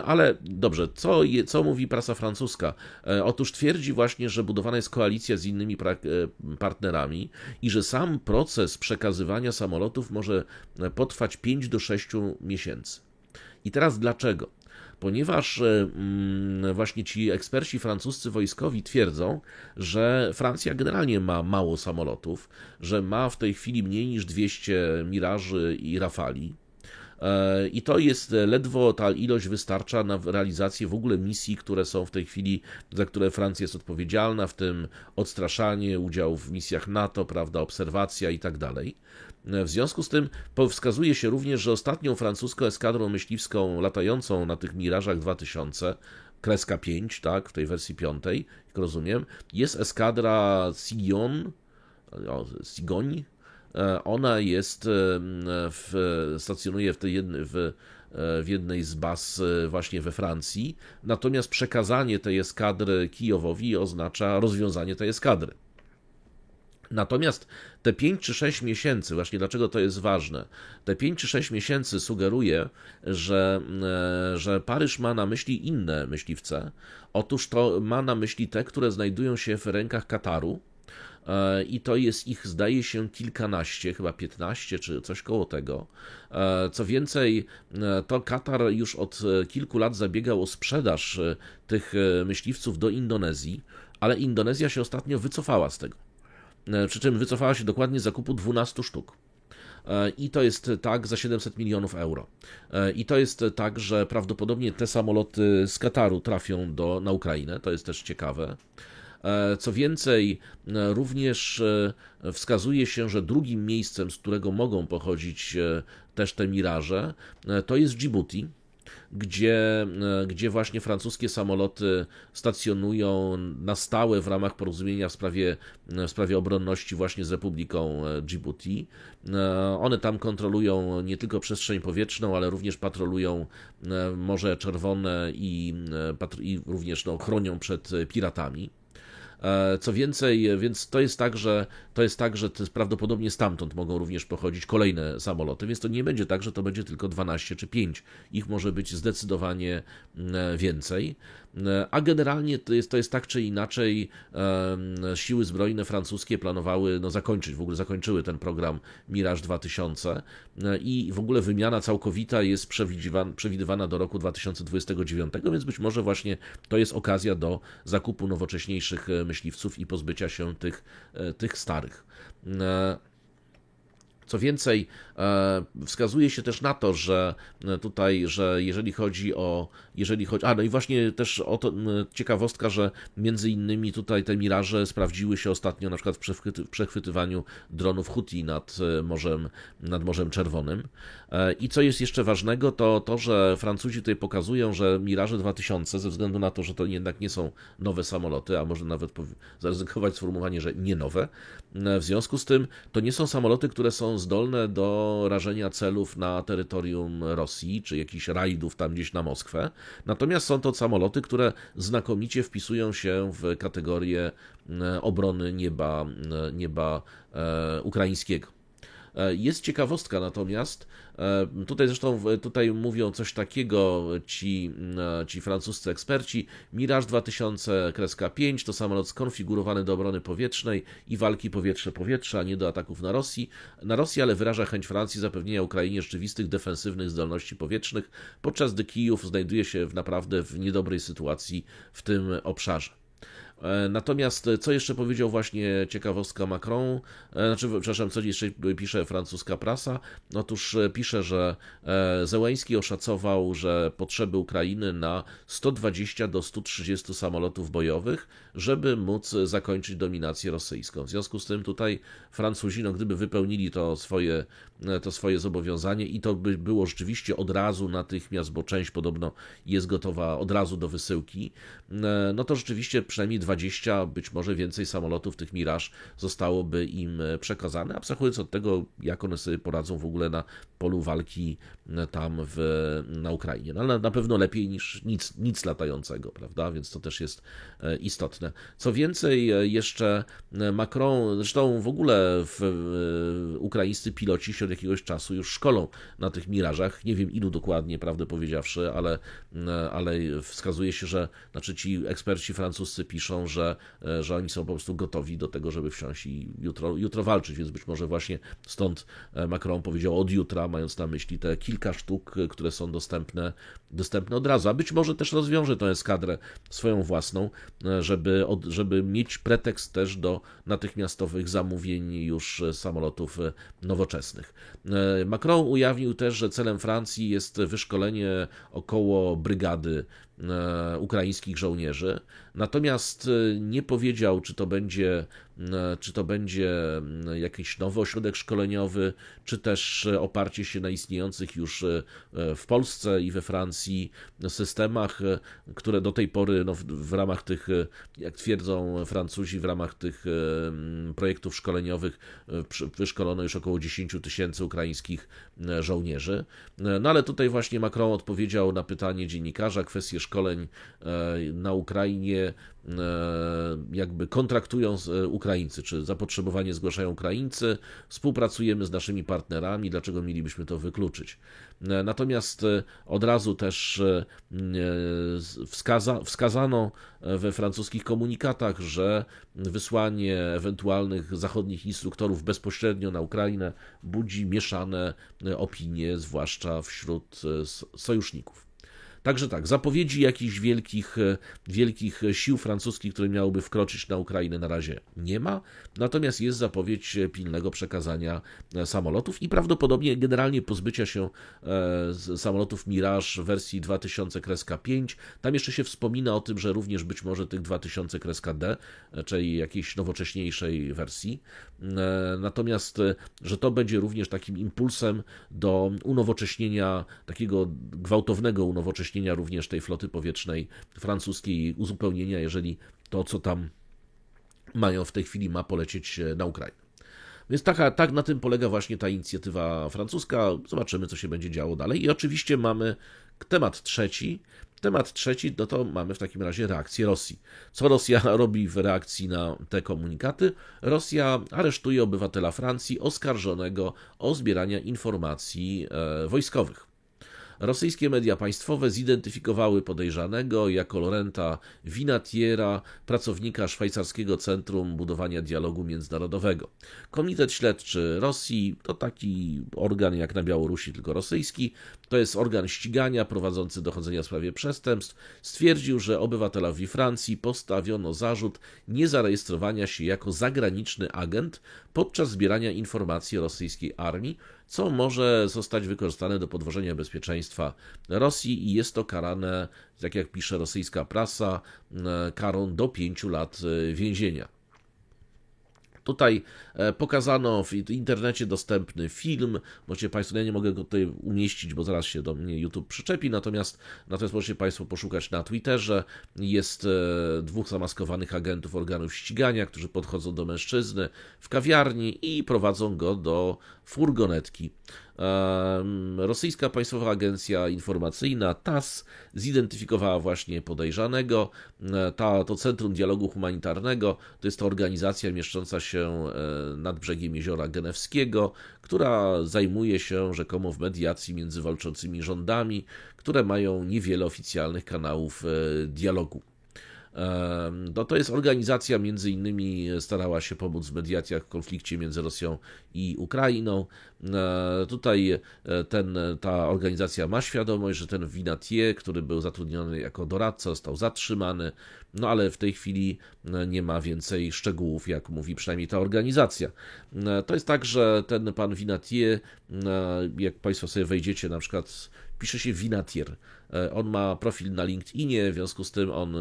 ale dobrze, co mówi prasa francuska? Otóż twierdzi właśnie, że budowana jest koalicja z innymi partnerami i że sam proces przekazywania samolotów może potrwać 5 do 6 miesięcy. I teraz dlaczego? Ponieważ właśnie ci eksperci francuscy wojskowi twierdzą, że Francja generalnie ma mało samolotów, że ma w tej chwili mniej niż 200 Miraży i Rafali. I to jest ledwo, ta ilość wystarcza na realizację w ogóle misji, które są w tej chwili, za które Francja jest odpowiedzialna, w tym odstraszanie, udział w misjach NATO, prawda, obserwacja i tak dalej. W związku z tym wskazuje się również, że ostatnią francuską eskadrą myśliwską latającą na tych Mirażach 2000, 5, tak, w tej wersji 5, jak rozumiem, jest eskadra Cigoń. Ona jest, stacjonuje w jednej z baz właśnie we Francji, natomiast przekazanie tej eskadry Kijowowi oznacza rozwiązanie tej eskadry. Natomiast te 5 czy 6 miesięcy, właśnie dlaczego to jest ważne, te 5 czy 6 miesięcy sugeruje, że Paryż ma na myśli inne myśliwce. Otóż to ma na myśli te, które znajdują się w rękach Kataru i to jest ich, zdaje się, kilkanaście, chyba 15 czy coś koło tego. Co więcej, to Katar już od kilku lat zabiegał o sprzedaż tych myśliwców do Indonezji, ale Indonezja się ostatnio wycofała z tego. Przy czym wycofała się dokładnie z zakupu 12 sztuk. I to jest tak za 700 milionów euro. I to jest tak, że prawdopodobnie te samoloty z Kataru trafią na Ukrainę, to jest też ciekawe. Co więcej, również wskazuje się, że drugim miejscem, z którego mogą pochodzić też te Miraże, to jest Dżibuti, gdzie właśnie francuskie samoloty stacjonują na stałe w ramach porozumienia w sprawie obronności właśnie z Republiką Dżibuti. One tam kontrolują nie tylko przestrzeń powietrzną, ale również patrolują Morze Czerwone i również chronią przed piratami. Co więcej, więc to jest tak, że prawdopodobnie stamtąd mogą również pochodzić kolejne samoloty, więc to nie będzie tak, że to będzie tylko 12 czy 5. Ich może być zdecydowanie więcej. A generalnie to jest tak czy inaczej, siły zbrojne francuskie planowały w ogóle zakończyły ten program Mirage 2000 i w ogóle wymiana całkowita jest przewidywana do roku 2029, więc być może właśnie to jest okazja do zakupu nowocześniejszych myśliwców i pozbycia się tych starych. Co więcej, wskazuje się też na to, że jeżeli chodzi no i właśnie też o to ciekawostka, że między innymi tutaj te Miraże sprawdziły się ostatnio na przykład w przechwytywaniu dronów Houthi nad Morzem Czerwonym. I co jest jeszcze ważnego, to że Francuzi tutaj pokazują, że Mirage 2000, ze względu na to, że to jednak nie są nowe samoloty, a może nawet zaryzykować sformułowanie, że nie nowe, w związku z tym to nie są samoloty, które są zdolne do rażenia celów na terytorium Rosji, czy jakichś rajdów tam gdzieś na Moskwę. Natomiast są to samoloty, które znakomicie wpisują się w kategorię obrony nieba ukraińskiego. Jest ciekawostka natomiast, tutaj mówią coś takiego ci francuscy eksperci. Mirage 2000-5 to samolot skonfigurowany do obrony powietrznej i walki powietrze-powietrze, a nie do ataków na Rosję, ale wyraża chęć Francji zapewnienia Ukrainie rzeczywistych defensywnych zdolności powietrznych, podczas gdy Kijów znajduje się naprawdę w niedobrej sytuacji w tym obszarze. Natomiast co jeszcze powiedział właśnie ciekawostka Macron, co jeszcze pisze francuska prasa? Otóż pisze, że Zełenski oszacował, że potrzeby Ukrainy na 120 do 130 samolotów bojowych, żeby móc zakończyć dominację rosyjską. W związku z tym tutaj Francuzi, gdyby wypełnili to swoje zobowiązanie i to by było rzeczywiście od razu natychmiast, bo część podobno jest gotowa od razu do wysyłki, no to rzeczywiście przynajmniej 20, być może więcej samolotów tych Mirage zostałoby im przekazane, abstrahując od tego, jak one sobie poradzą w ogóle na polu walki tam na Ukrainie. No, ale na pewno lepiej niż nic latającego, prawda? Więc to też jest istotne. Co więcej, jeszcze Macron, zresztą w ogóle ukraińscy piloci się od jakiegoś czasu już szkolą na tych Mirażach. Nie wiem ilu dokładnie, prawdę powiedziawszy, ale wskazuje się, że ci eksperci francuscy piszą, że oni są po prostu gotowi do tego, żeby wsiąść i jutro walczyć, więc być może właśnie stąd Macron powiedział od jutra, mając na myśli te kilka sztuk, które są dostępne od razu, a być może też rozwiąże tę eskadrę swoją własną, żeby mieć pretekst też do natychmiastowych zamówień już samolotów nowoczesnych. Macron ujawnił też, że celem Francji jest wyszkolenie około brygady ukraińskich żołnierzy, natomiast nie powiedział, czy to będzie jakiś nowy ośrodek szkoleniowy, czy też oparcie się na istniejących już w Polsce i we Francji systemach, które do tej pory w ramach tych, jak twierdzą Francuzi, w ramach tych projektów szkoleniowych wyszkolono już około 10 000 ukraińskich żołnierzy. No ale tutaj właśnie Macron odpowiedział na pytanie dziennikarza, kwestię szkoleń na Ukrainie jakby kontraktują Ukraińcy, czy zapotrzebowanie zgłaszają Ukraińcy, współpracujemy z naszymi partnerami, dlaczego mielibyśmy to wykluczyć. Natomiast od razu też wskazano we francuskich komunikatach, że wysłanie ewentualnych zachodnich instruktorów bezpośrednio na Ukrainę budzi mieszane opinie, zwłaszcza wśród sojuszników. Także tak, zapowiedzi jakichś wielkich sił francuskich, które miałyby wkroczyć na Ukrainę, na razie nie ma, natomiast jest zapowiedź pilnego przekazania samolotów i prawdopodobnie generalnie pozbycia się samolotów Mirage wersji 2000-5. Tam jeszcze się wspomina o tym, że również być może tych 2000-D, czyli jakiejś nowocześniejszej wersji. Natomiast, że to będzie również takim impulsem do unowocześnienia, takiego gwałtownego unowocześnienia również tej floty powietrznej francuskiej, uzupełnienia, jeżeli to, co tam mają w tej chwili, ma polecieć na Ukrainę. Więc tak na tym polega właśnie ta inicjatywa francuska. Zobaczymy, co się będzie działo dalej. I oczywiście mamy temat trzeci. Temat trzeci, no to mamy w takim razie reakcję Rosji. Co Rosja robi w reakcji na te komunikaty? Rosja aresztuje obywatela Francji oskarżonego o zbieranie informacji wojskowych. Rosyjskie media państwowe zidentyfikowały podejrzanego jako Laurenta Vinatiera, pracownika Szwajcarskiego Centrum Budowania Dialogu Międzynarodowego. Komitet Śledczy Rosji to taki organ jak na Białorusi, tylko rosyjski. To jest organ ścigania prowadzący dochodzenia w sprawie przestępstw. Stwierdził, że obywatelowi Francji postawiono zarzut niezarejestrowania się jako zagraniczny agent podczas zbierania informacji o rosyjskiej armii, co może zostać wykorzystane do podważenia bezpieczeństwa Rosji i jest to karane, tak jak pisze rosyjska prasa, karą do 5 lat więzienia. Tutaj pokazano w internecie dostępny film, możecie Państwo, ja nie mogę go tutaj umieścić, bo zaraz się do mnie YouTube przyczepi, natomiast możecie Państwo poszukać na Twitterze, jest 2 zamaskowanych agentów organów ścigania, którzy podchodzą do mężczyzny w kawiarni i prowadzą go do furgonetki. Rosyjska Państwowa Agencja Informacyjna TASS zidentyfikowała właśnie podejrzanego. To Centrum Dialogu Humanitarnego to jest to organizacja mieszcząca się nad brzegiem Jeziora Genewskiego, która zajmuje się rzekomo w mediacji między walczącymi rządami, które mają niewiele oficjalnych kanałów dialogu. To jest organizacja, między innymi starała się pomóc w mediacjach w konflikcie między Rosją i Ukrainą. Tutaj ta organizacja ma świadomość, że ten Vinatier, który był zatrudniony jako doradca, został zatrzymany, no ale w tej chwili nie ma więcej szczegółów, jak mówi przynajmniej ta organizacja. To jest tak, że ten pan Vinatier, jak Państwo sobie wejdziecie, na przykład pisze się Vinatier. On ma profil na LinkedInie, w związku z tym on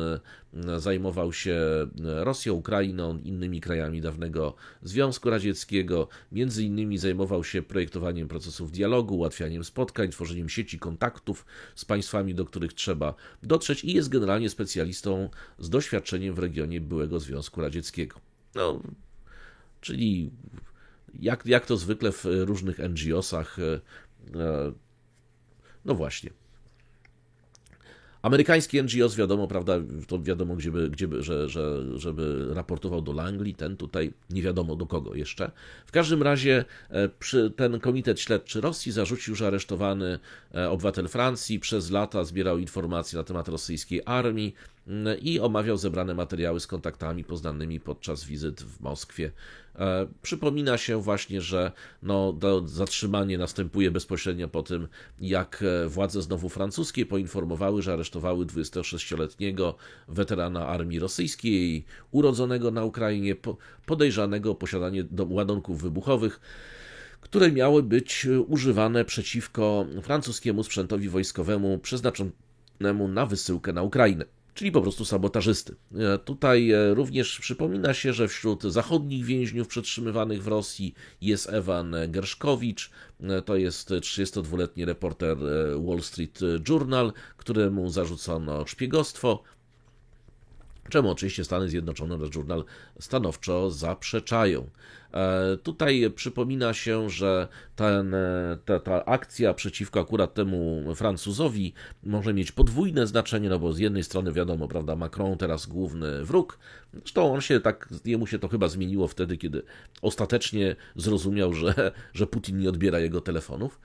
zajmował się Rosją, Ukrainą, innymi krajami dawnego Związku Radzieckiego. Między innymi zajmował się projektowaniem procesów dialogu, ułatwianiem spotkań, tworzeniem sieci kontaktów z państwami, do których trzeba dotrzeć i jest generalnie specjalistą z doświadczeniem w regionie byłego Związku Radzieckiego. No, czyli jak to zwykle w różnych NGO-sach, no właśnie. Amerykański NGOs wiadomo, prawda, to wiadomo, żeby raportował do Langley, ten tutaj nie wiadomo do kogo jeszcze. W każdym razie ten Komitet Śledczy Rosji zarzucił, że aresztowany obywatel Francji przez lata zbierał informacje na temat rosyjskiej armii i omawiał zebrane materiały z kontaktami poznanymi podczas wizyt w Moskwie. Przypomina się właśnie, że zatrzymanie następuje bezpośrednio po tym, jak władze znowu francuskie poinformowały, że aresztowały 26-letniego weterana armii rosyjskiej, urodzonego na Ukrainie, podejrzanego o posiadanie ładunków wybuchowych, które miały być używane przeciwko francuskiemu sprzętowi wojskowemu przeznaczonemu na wysyłkę na Ukrainę. Czyli po prostu sabotażysty. Tutaj również przypomina się, że wśród zachodnich więźniów przetrzymywanych w Rosji jest Ewan Gershkovich, to jest 32-letni reporter Wall Street Journal, któremu zarzucono szpiegostwo, czemu oczywiście Stany Zjednoczone oraz Journal stanowczo zaprzeczają. Tutaj przypomina się, że ta akcja przeciwko akurat temu Francuzowi może mieć podwójne znaczenie, no bo z jednej strony wiadomo, prawda, Macron teraz główny wróg, zresztą jemu się to chyba zmieniło wtedy, kiedy ostatecznie zrozumiał, że Putin nie odbiera jego telefonów,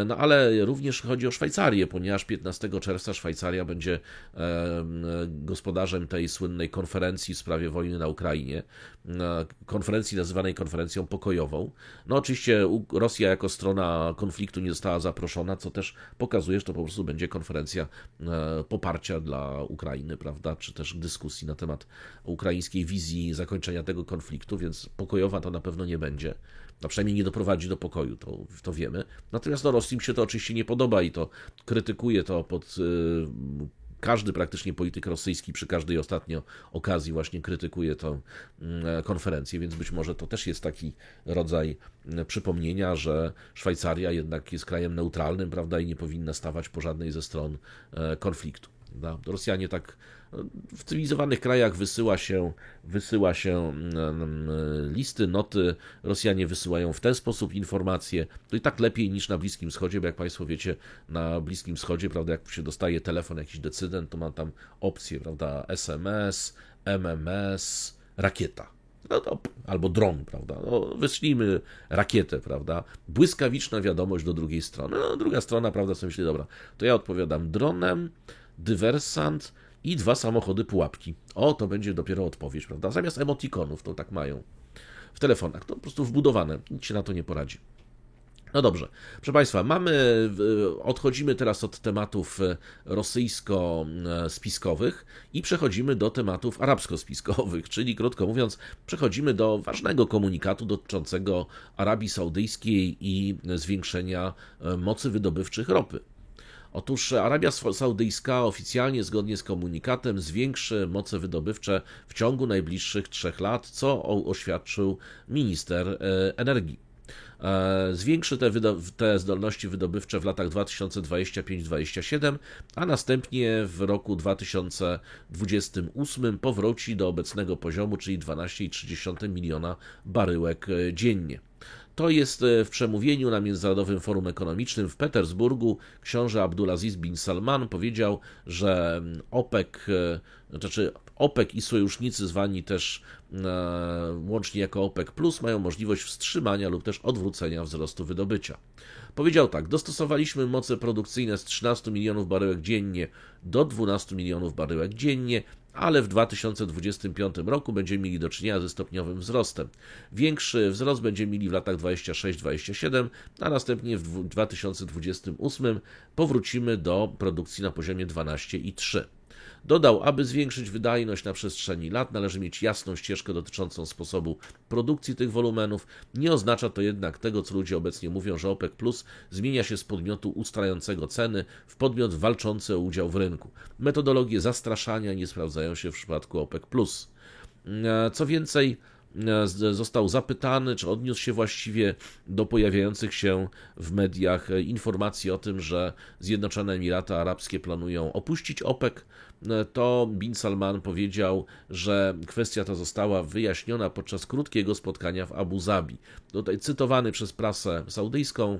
no ale również chodzi o Szwajcarię, ponieważ 15 czerwca Szwajcaria będzie gospodarzem tej słynnej konferencji w sprawie wojny na Ukrainie, konferencji nazywanej nazywany konferencją pokojową. No oczywiście Rosja jako strona konfliktu nie została zaproszona, co też pokazuje, że to po prostu będzie konferencja poparcia dla Ukrainy, prawda, czy też dyskusji na temat ukraińskiej wizji zakończenia tego konfliktu, więc pokojowa to na pewno nie będzie. No przynajmniej nie doprowadzi do pokoju, to wiemy. Natomiast no, Rosji się to oczywiście nie podoba i to krytykuje to pod... Każdy praktycznie polityk rosyjski przy każdej ostatnio okazji właśnie krytykuje tę konferencję, więc być może to też jest taki rodzaj przypomnienia, że Szwajcaria jednak jest krajem neutralnym, prawda, i nie powinna stawać po żadnej ze stron konfliktu. Rosjanie tak w cywilizowanych krajach wysyła się listy, noty, Rosjanie wysyłają w ten sposób informacje, to i tak lepiej niż na Bliskim Wschodzie, bo jak Państwo wiecie, na Bliskim Wschodzie, prawda, jak się dostaje telefon, jakiś decydent, to ma tam opcje, prawda, SMS, MMS, rakieta. No to, albo dron, prawda, no, wyślijmy rakietę, prawda, błyskawiczna wiadomość do drugiej strony, no druga strona, prawda, sobie myśli, dobra, to ja odpowiadam dronem, dywersant i 2 samochody pułapki. O, to będzie dopiero odpowiedź, prawda? Zamiast emotikonów, to tak mają w telefonach, to po prostu wbudowane, nic się na to nie poradzi. No dobrze, proszę Państwa, odchodzimy teraz od tematów rosyjsko-spiskowych i przechodzimy do tematów arabsko-spiskowych, czyli krótko mówiąc, przechodzimy do ważnego komunikatu dotyczącego Arabii Saudyjskiej i zwiększenia mocy wydobywczych ropy. Otóż Arabia Saudyjska oficjalnie, zgodnie z komunikatem, zwiększy moce wydobywcze w ciągu najbliższych 3 lat, co oświadczył minister energii. Zwiększy te zdolności wydobywcze w latach 2025-2027, a następnie w roku 2028 powróci do obecnego poziomu, czyli 12,3 miliona baryłek dziennie. To jest w przemówieniu na Międzynarodowym Forum Ekonomicznym w Petersburgu. Książę Abdulaziz bin Salman powiedział, że OPEC i sojusznicy zwani też łącznie jako OPEC+, mają możliwość wstrzymania lub też odwrócenia wzrostu wydobycia. Powiedział tak: dostosowaliśmy moce produkcyjne z 13 milionów baryłek dziennie do 12 milionów baryłek dziennie, ale w 2025 roku będziemy mieli do czynienia ze stopniowym wzrostem. Większy wzrost będziemy mieli w latach 26-27, a następnie w 2028 powrócimy do produkcji na poziomie 12,3. Dodał, aby zwiększyć wydajność na przestrzeni lat, należy mieć jasną ścieżkę dotyczącą sposobu produkcji tych wolumenów. Nie oznacza to jednak tego, co ludzie obecnie mówią, że OPEC Plus zmienia się z podmiotu ustalającego ceny w podmiot walczący o udział w rynku. Metodologie zastraszania nie sprawdzają się w przypadku OPEC Plus. Co więcej, został zapytany, czy odniósł się właściwie do pojawiających się w mediach informacji o tym, że Zjednoczone Emiraty Arabskie planują opuścić OPEC. To bin Salman powiedział, że kwestia ta została wyjaśniona podczas krótkiego spotkania w Abu Zabi. Tutaj cytowany przez prasę saudyjską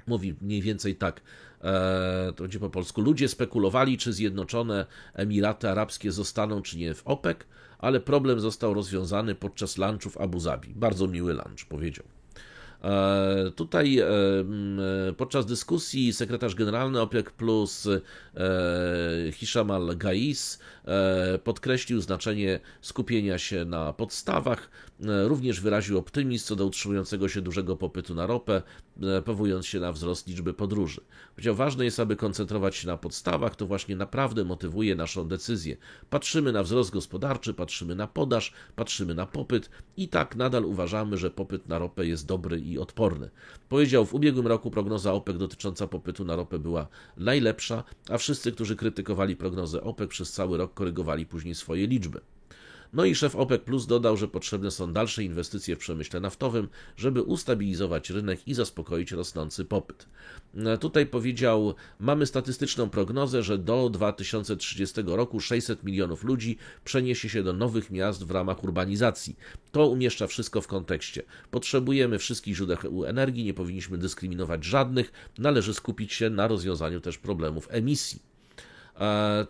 mówi mniej więcej tak, to będzie po polsku: ludzie spekulowali, czy Zjednoczone Emiraty Arabskie zostaną, czy nie w OPEC, ale problem został rozwiązany podczas lunchu w Abu Zabi. Bardzo miły lunch, powiedział. Tutaj podczas dyskusji sekretarz generalny OPEC Plus Hisham al-Gais podkreślił znaczenie skupienia się na podstawach, również wyraził optymizm co do utrzymującego się dużego popytu na ropę, powołując się na wzrost liczby podróży. Powiedział, ważne jest, aby koncentrować się na podstawach, to właśnie naprawdę motywuje naszą decyzję. Patrzymy na wzrost gospodarczy, patrzymy na podaż, patrzymy na popyt i tak nadal uważamy, że popyt na ropę jest dobry i odporny. Powiedział, w ubiegłym roku prognoza OPEC dotycząca popytu na ropę była najlepsza, a wszyscy, którzy krytykowali prognozę OPEC przez cały rok, korygowali później swoje liczby. No i szef OPEC Plus dodał, że potrzebne są dalsze inwestycje w przemyśle naftowym, żeby ustabilizować rynek i zaspokoić rosnący popyt. Tutaj powiedział, mamy statystyczną prognozę, że do 2030 roku 600 milionów ludzi przeniesie się do nowych miast w ramach urbanizacji. To umieszcza wszystko w kontekście. Potrzebujemy wszystkich źródeł energii, nie powinniśmy dyskryminować żadnych, należy skupić się na rozwiązaniu też problemów emisji.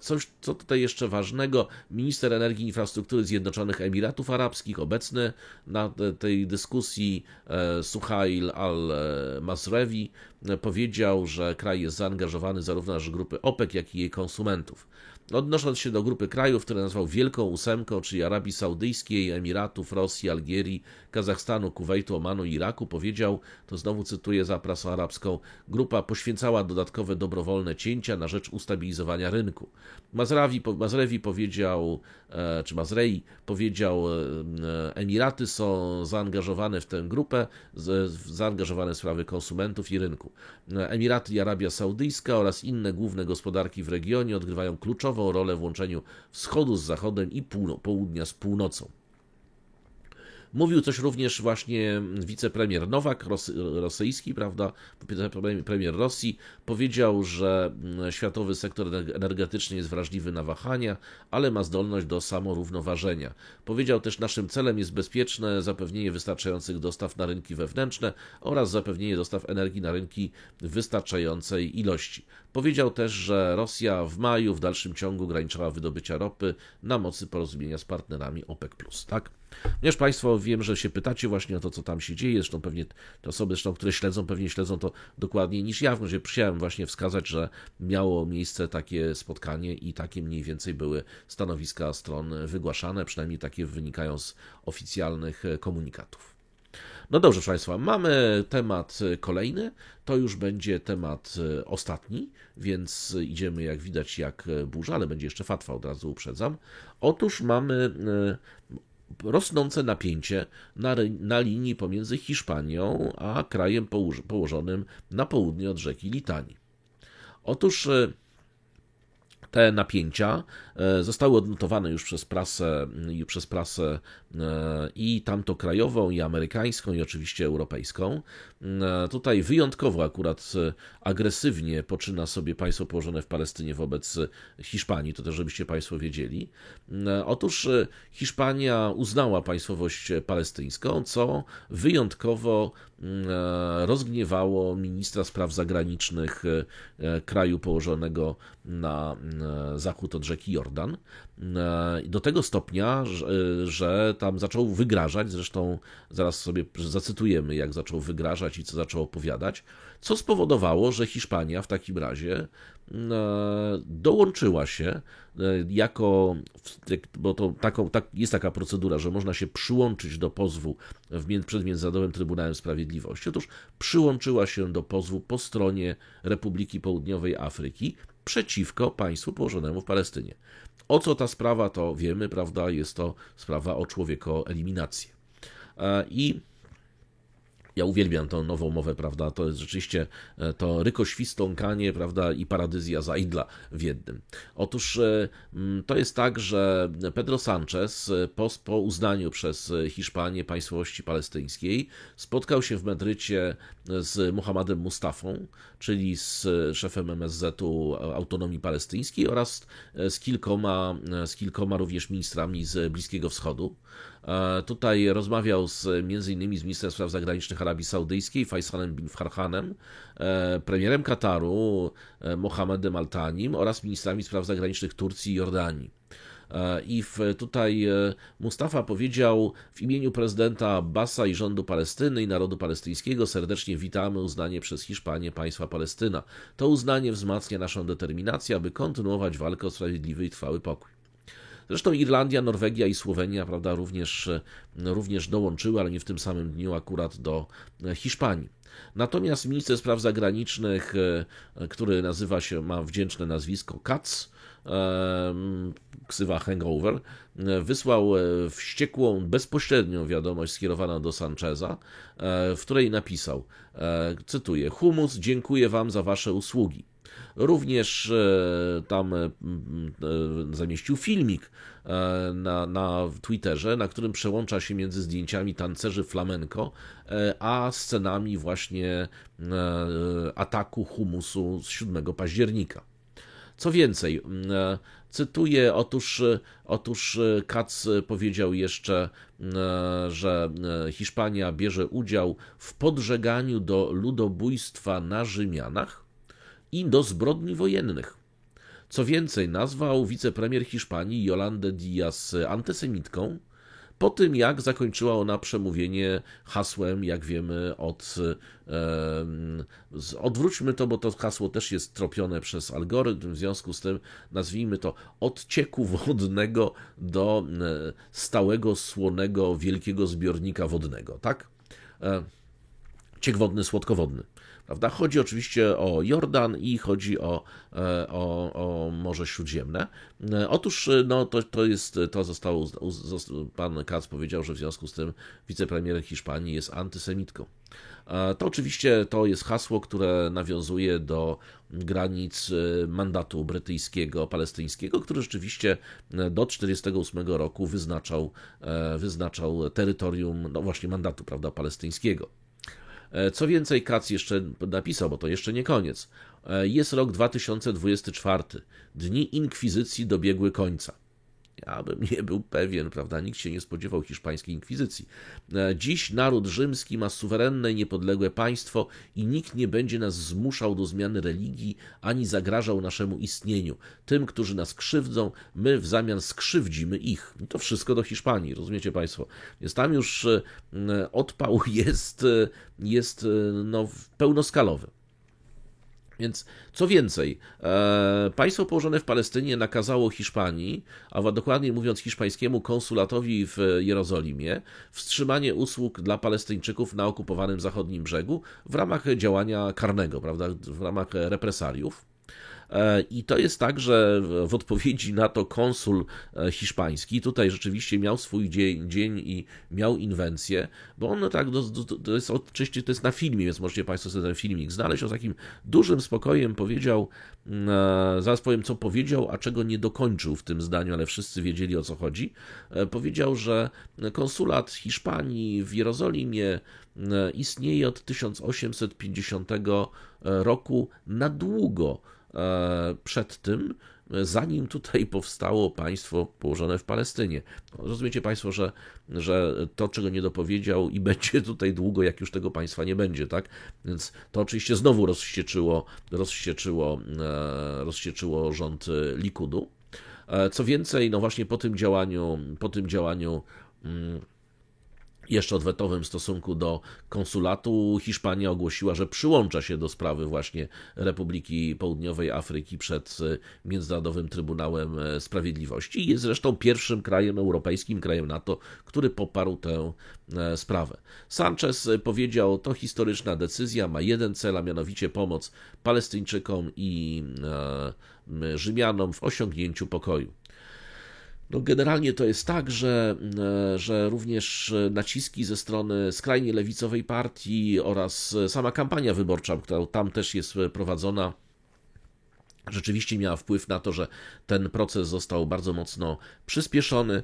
Coś, co tutaj jeszcze ważnego, minister energii i infrastruktury Zjednoczonych Emiratów Arabskich, obecny na tej dyskusji, Suhail al-Masrewi, powiedział, że kraj jest zaangażowany zarówno na rzecz grupy OPEC, jak i jej konsumentów. Odnosząc się do grupy krajów, które nazwał Wielką Ósemką, czyli Arabii Saudyjskiej, Emiratów, Rosji, Algierii, Kazachstanu, Kuwejtu, Omanu i Iraku, powiedział, to znowu cytuję za prasę arabską, grupa poświęcała dodatkowe dobrowolne cięcia na rzecz ustabilizowania rynku. Mazrei powiedział, Emiraty są zaangażowane w tę grupę, zaangażowane w sprawy konsumentów i rynku. Emiraty i Arabia Saudyjska oraz inne główne gospodarki w regionie odgrywają kluczową rolę w łączeniu wschodu z zachodem i południa z północą. Mówił coś również właśnie wicepremier Nowak, rosyjski, prawda, premier Rosji, powiedział, że światowy sektor energetyczny jest wrażliwy na wahania, ale ma zdolność do samorównoważenia. Powiedział też, naszym celem jest bezpieczne zapewnienie wystarczających dostaw na rynki wewnętrzne oraz zapewnienie dostaw energii na rynki w wystarczającej ilości. Powiedział też, że Rosja w maju w dalszym ciągu ograniczała wydobycia ropy na mocy porozumienia z partnerami OPEC+. Tak? Ponieważ Państwo, wiem, że się pytacie właśnie o to, co tam się dzieje, zresztą pewnie te osoby, które śledzą, pewnie śledzą to dokładniej niż ja, że chciałem właśnie wskazać, że miało miejsce takie spotkanie i takie mniej więcej były stanowiska stron wygłaszane, przynajmniej takie wynikają z oficjalnych komunikatów. No dobrze, proszę Państwa, mamy temat kolejny, to już będzie temat ostatni, więc idziemy jak widać jak burza, ale będzie jeszcze fatwa, od razu uprzedzam. Otóż mamy rosnące napięcie na linii pomiędzy Hiszpanią a krajem położonym na południe od rzeki Litanii. Otóż te napięcia zostały odnotowane już przez prasę i tamto krajową, i amerykańską, i oczywiście europejską. Tutaj wyjątkowo akurat agresywnie poczyna sobie państwo położone w Palestynie wobec Hiszpanii, to też żebyście Państwo wiedzieli. Otóż Hiszpania uznała państwowość palestyńską, co wyjątkowo rozgniewało ministra spraw zagranicznych kraju położonego na zachód od rzeki Jordan, do tego stopnia, że tam zaczął wygrażać, zresztą zaraz sobie zacytujemy, jak zaczął wygrażać i co zaczął opowiadać, co spowodowało, że Hiszpania w takim razie dołączyła się jest taka procedura, że można się przyłączyć do pozwu przed Międzynarodowym Trybunałem Sprawiedliwości. Otóż przyłączyła się do pozwu po stronie Republiki Południowej Afryki przeciwko państwu położonemu w Palestynie. O co ta sprawa, to wiemy, prawda, jest to sprawa o człowiekoeliminację. I ja uwielbiam tą nową mowę, prawda, to jest rzeczywiście to rykoświstąkanie, prawda, i paradyzja zaidla w jednym. Otóż to jest tak, że Pedro Sánchez po uznaniu przez Hiszpanię państwowości palestyńskiej spotkał się w Madrycie z Mohamedem Mustafą, czyli z szefem MSZ-u Autonomii Palestyńskiej oraz z kilkoma również ministrami z Bliskiego Wschodu. Tutaj rozmawiał między innymi z ministrem spraw zagranicznych Arabii Saudyjskiej, Faisalem bin Farhanem, premierem Kataru, Mohamedem Al-Tanim oraz ministrami spraw zagranicznych Turcji i Jordanii. I tutaj Mustafa powiedział: w imieniu prezydenta Abbasa i rządu Palestyny i narodu palestyńskiego serdecznie witamy uznanie przez Hiszpanię państwa Palestyna. To uznanie wzmacnia naszą determinację, aby kontynuować walkę o sprawiedliwy i trwały pokój. Zresztą Irlandia, Norwegia i Słowenia, prawda, również dołączyły, ale nie w tym samym dniu akurat do Hiszpanii. Natomiast minister spraw zagranicznych, który ma wdzięczne nazwisko Katz, ksywa Hangover, wysłał wściekłą, bezpośrednią wiadomość skierowaną do Sancheza, w której napisał, cytuję: Humus, dziękuję wam za wasze usługi. Również tam zamieścił filmik na Twitterze, na którym przełącza się między zdjęciami tancerzy flamenco, a scenami właśnie ataku humusu z 7 października. Co więcej, cytuję, otóż Katz powiedział jeszcze, że Hiszpania bierze udział w podżeganiu do ludobójstwa na Rzymianach i do zbrodni wojennych. Co więcej, nazwał wicepremier Hiszpanii Yolandę Díaz antysemitką, po tym jak zakończyła ona przemówienie hasłem, jak wiemy, odwróćmy to, bo to hasło też jest tropione przez algorytm, w związku z tym nazwijmy to od cieku wodnego do stałego, słonego, wielkiego zbiornika wodnego, tak? Ciek wodny, słodkowodny. Prawda? Chodzi oczywiście o Jordan i chodzi o Morze Śródziemne. Otóż no, pan Katz powiedział, że w związku z tym wicepremier Hiszpanii jest antysemitką. To oczywiście to jest hasło, które nawiązuje do granic mandatu brytyjskiego, palestyńskiego, który rzeczywiście do 1948 roku wyznaczał terytorium, no właśnie mandatu, prawda, palestyńskiego. Co więcej, Katz jeszcze napisał, bo to jeszcze nie koniec. Jest rok 2024. Dni inkwizycji dobiegły końca. Ja bym nie był pewien, prawda? Nikt się nie spodziewał hiszpańskiej inkwizycji. Dziś naród rzymski ma suwerenne i niepodległe państwo i nikt nie będzie nas zmuszał do zmiany religii, ani zagrażał naszemu istnieniu. Tym, którzy nas krzywdzą, my w zamian skrzywdzimy ich. I to wszystko do Hiszpanii, rozumiecie państwo? Więc tam już odpał jest no, pełnoskalowy. Więc co więcej, państwo położone w Palestynie nakazało Hiszpanii, a dokładniej mówiąc hiszpańskiemu konsulatowi w Jerozolimie, wstrzymanie usług dla Palestyńczyków na okupowanym zachodnim brzegu w ramach działania karnego, prawda, w ramach represaliów. I to jest tak, że w odpowiedzi na to konsul hiszpański tutaj rzeczywiście miał swój dzień i miał inwencję, bo on tak, to jest oczywiście to jest na filmie, więc możecie Państwo sobie ten filmik znaleźć. O takim dużym spokojem powiedział, zaraz powiem co powiedział, a czego nie dokończył w tym zdaniu, ale wszyscy wiedzieli o co chodzi. Powiedział, że konsulat Hiszpanii w Jerozolimie istnieje od 1850 roku na długo przed tym, zanim tutaj powstało państwo położone w Palestynie. Rozumiecie Państwo, że to, czego nie dopowiedział i będzie tutaj długo, jak już tego państwa nie będzie, tak? Więc to oczywiście znowu rozścieczyło rząd Likudu. Co więcej, no właśnie po tym działaniu jeszcze odwetowym w stosunku do konsulatu Hiszpania ogłosiła, że przyłącza się do sprawy właśnie Republiki Południowej Afryki przed Międzynarodowym Trybunałem Sprawiedliwości i jest zresztą pierwszym krajem europejskim, krajem NATO, który poparł tę sprawę. Sanchez powiedział, to historyczna decyzja, ma jeden cel, a mianowicie pomoc Palestyńczykom i Rzymianom w osiągnięciu pokoju. No generalnie to jest tak, że również naciski ze strony skrajnie lewicowej partii oraz sama kampania wyborcza, która tam też jest prowadzona, rzeczywiście miała wpływ na to, że ten proces został bardzo mocno przyspieszony.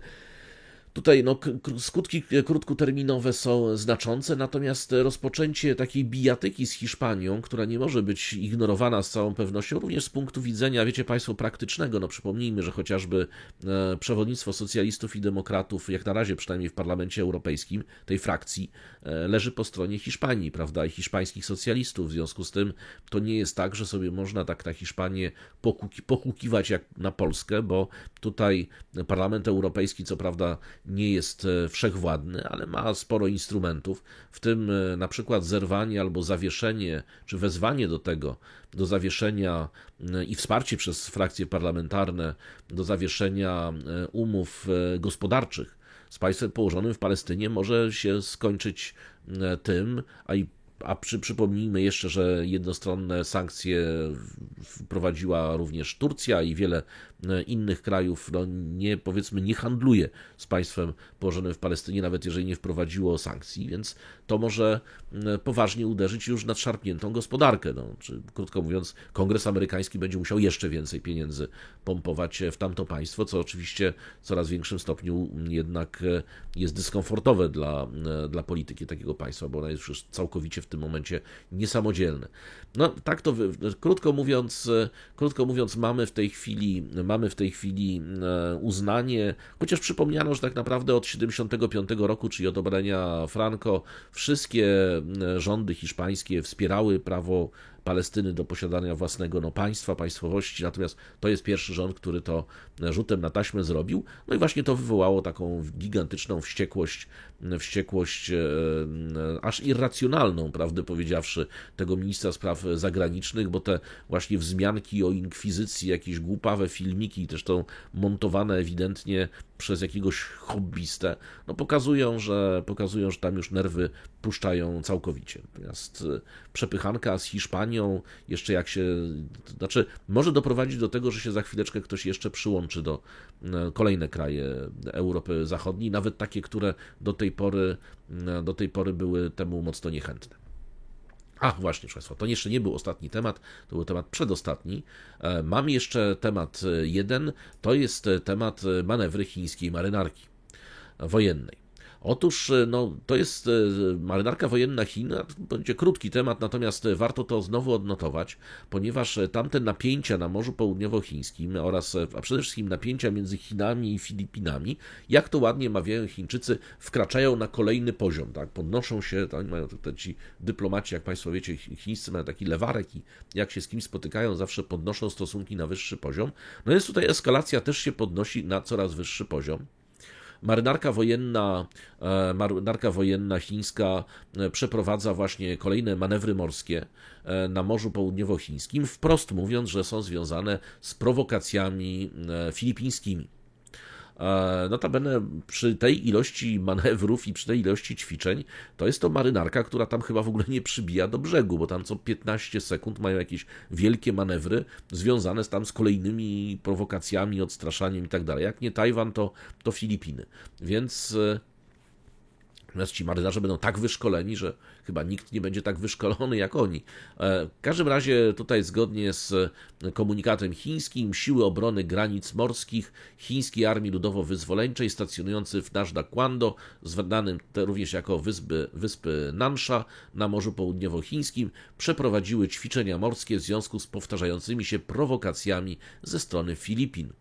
Tutaj no, skutki krótkoterminowe są znaczące, natomiast rozpoczęcie takiej bijatyki z Hiszpanią, która nie może być ignorowana z całą pewnością, również z punktu widzenia, wiecie Państwo, praktycznego. No przypomnijmy, że chociażby przewodnictwo socjalistów i demokratów, jak na razie przynajmniej w Parlamencie Europejskim, tej frakcji, leży po stronie Hiszpanii, prawda, i hiszpańskich socjalistów. W związku z tym to nie jest tak, że sobie można tak na Hiszpanię pohukiwać jak na Polskę, bo tutaj Parlament Europejski, co prawda, nie jest wszechwładny, ale ma sporo instrumentów, w tym na przykład zerwanie albo zawieszenie, czy wezwanie do zawieszenia i wsparcie przez frakcje parlamentarne do zawieszenia umów gospodarczych z państwem położonym w Palestynie może się skończyć tym, przypomnijmy jeszcze, że jednostronne sankcje wprowadziła również Turcja i wiele innych krajów, no nie handluje z państwem położonym w Palestynie, nawet jeżeli nie wprowadziło sankcji, więc to może poważnie uderzyć już w nadszarpniętą gospodarkę. No, czy, krótko mówiąc, Kongres amerykański będzie musiał jeszcze więcej pieniędzy pompować w tamto państwo, co oczywiście w coraz większym stopniu jednak jest dyskomfortowe dla polityki takiego państwa, bo ona jest już całkowicie w tym momencie niesamodzielne. No tak to, krótko mówiąc mamy w tej chwili uznanie, chociaż przypomniano, że tak naprawdę od 1975 roku, czyli od obalenia Franco, wszystkie rządy hiszpańskie wspierały prawo Palestyny do posiadania własnego państwa, państwowości, natomiast to jest pierwszy rząd, który to rzutem na taśmę zrobił, no i właśnie to wywołało taką gigantyczną wściekłość aż irracjonalną, prawdę powiedziawszy, tego ministra spraw zagranicznych, bo te właśnie wzmianki o inkwizycji, jakieś głupawe filmiki, też to montowane ewidentnie przez jakiegoś hobbystę, no pokazują, że tam już nerwy puszczają całkowicie. Natomiast przepychanka z Hiszpanią, jeszcze znaczy może doprowadzić do tego, że się za chwileczkę ktoś jeszcze przyłączy do kolejne kraje Europy Zachodniej, nawet takie, które do tej pory były temu mocno niechętne. Ach, właśnie, proszę Państwa, to jeszcze nie był ostatni temat, to był temat przedostatni. Mam jeszcze temat jeden, to jest temat manewry chińskiej marynarki wojennej. Otóż to jest marynarka wojenna Chin, będzie krótki temat, natomiast warto to znowu odnotować, ponieważ tamte napięcia na Morzu Południowochińskim a przede wszystkim napięcia między Chinami i Filipinami, jak to ładnie mawiają Chińczycy, wkraczają na kolejny poziom, tak? Podnoszą się, oni mają ci dyplomaci, jak Państwo wiecie, chińscy mają taki lewarek i jak się z kimś spotykają, zawsze podnoszą stosunki na wyższy poziom. No więc tutaj eskalacja też się podnosi na coraz wyższy poziom. Marynarka wojenna chińska przeprowadza właśnie kolejne manewry morskie na Morzu Południowochińskim, wprost mówiąc, że są związane z prowokacjami filipińskimi. Notabene przy tej ilości manewrów i przy tej ilości ćwiczeń to jest to marynarka, która tam chyba w ogóle nie przybija do brzegu, bo tam co 15 sekund mają jakieś wielkie manewry związane z kolejnymi prowokacjami, odstraszaniem i tak dalej. Jak nie Tajwan, to Filipiny. Więc ci marynarze będą tak wyszkoleni, że chyba nikt nie będzie tak wyszkolony jak oni. W każdym razie tutaj zgodnie z komunikatem chińskim siły obrony granic morskich Chińskiej Armii Ludowo-Wyzwoleńczej stacjonujący w Najda-Kwando, zwanym również jako wyspy Nansha na Morzu Południowochińskim, przeprowadziły ćwiczenia morskie w związku z powtarzającymi się prowokacjami ze strony Filipin.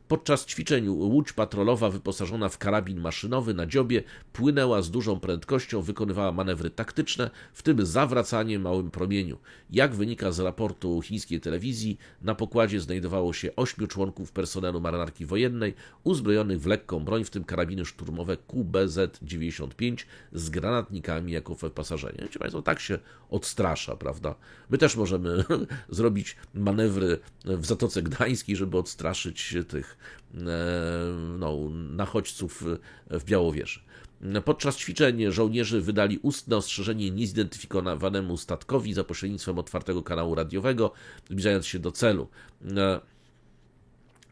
Podczas ćwiczeń łódź patrolowa wyposażona w karabin maszynowy na dziobie płynęła z dużą prędkością, wykonywała manewry taktyczne, w tym zawracanie małym promieniu. Jak wynika z raportu chińskiej telewizji, na pokładzie znajdowało się 8 członków personelu marynarki wojennej uzbrojonych w lekką broń, w tym karabiny szturmowe QBZ-95 z granatnikami jako w pasażerze. Wiecie Państwo, tak się odstrasza, prawda? My też możemy zrobić manewry w Zatoce Gdańskiej, żeby odstraszyć tych nachodźców w Białowieży. Podczas ćwiczeń żołnierze wydali ustne ostrzeżenie niezidentyfikowanemu statkowi za pośrednictwem otwartego kanału radiowego, zbliżając się do celu.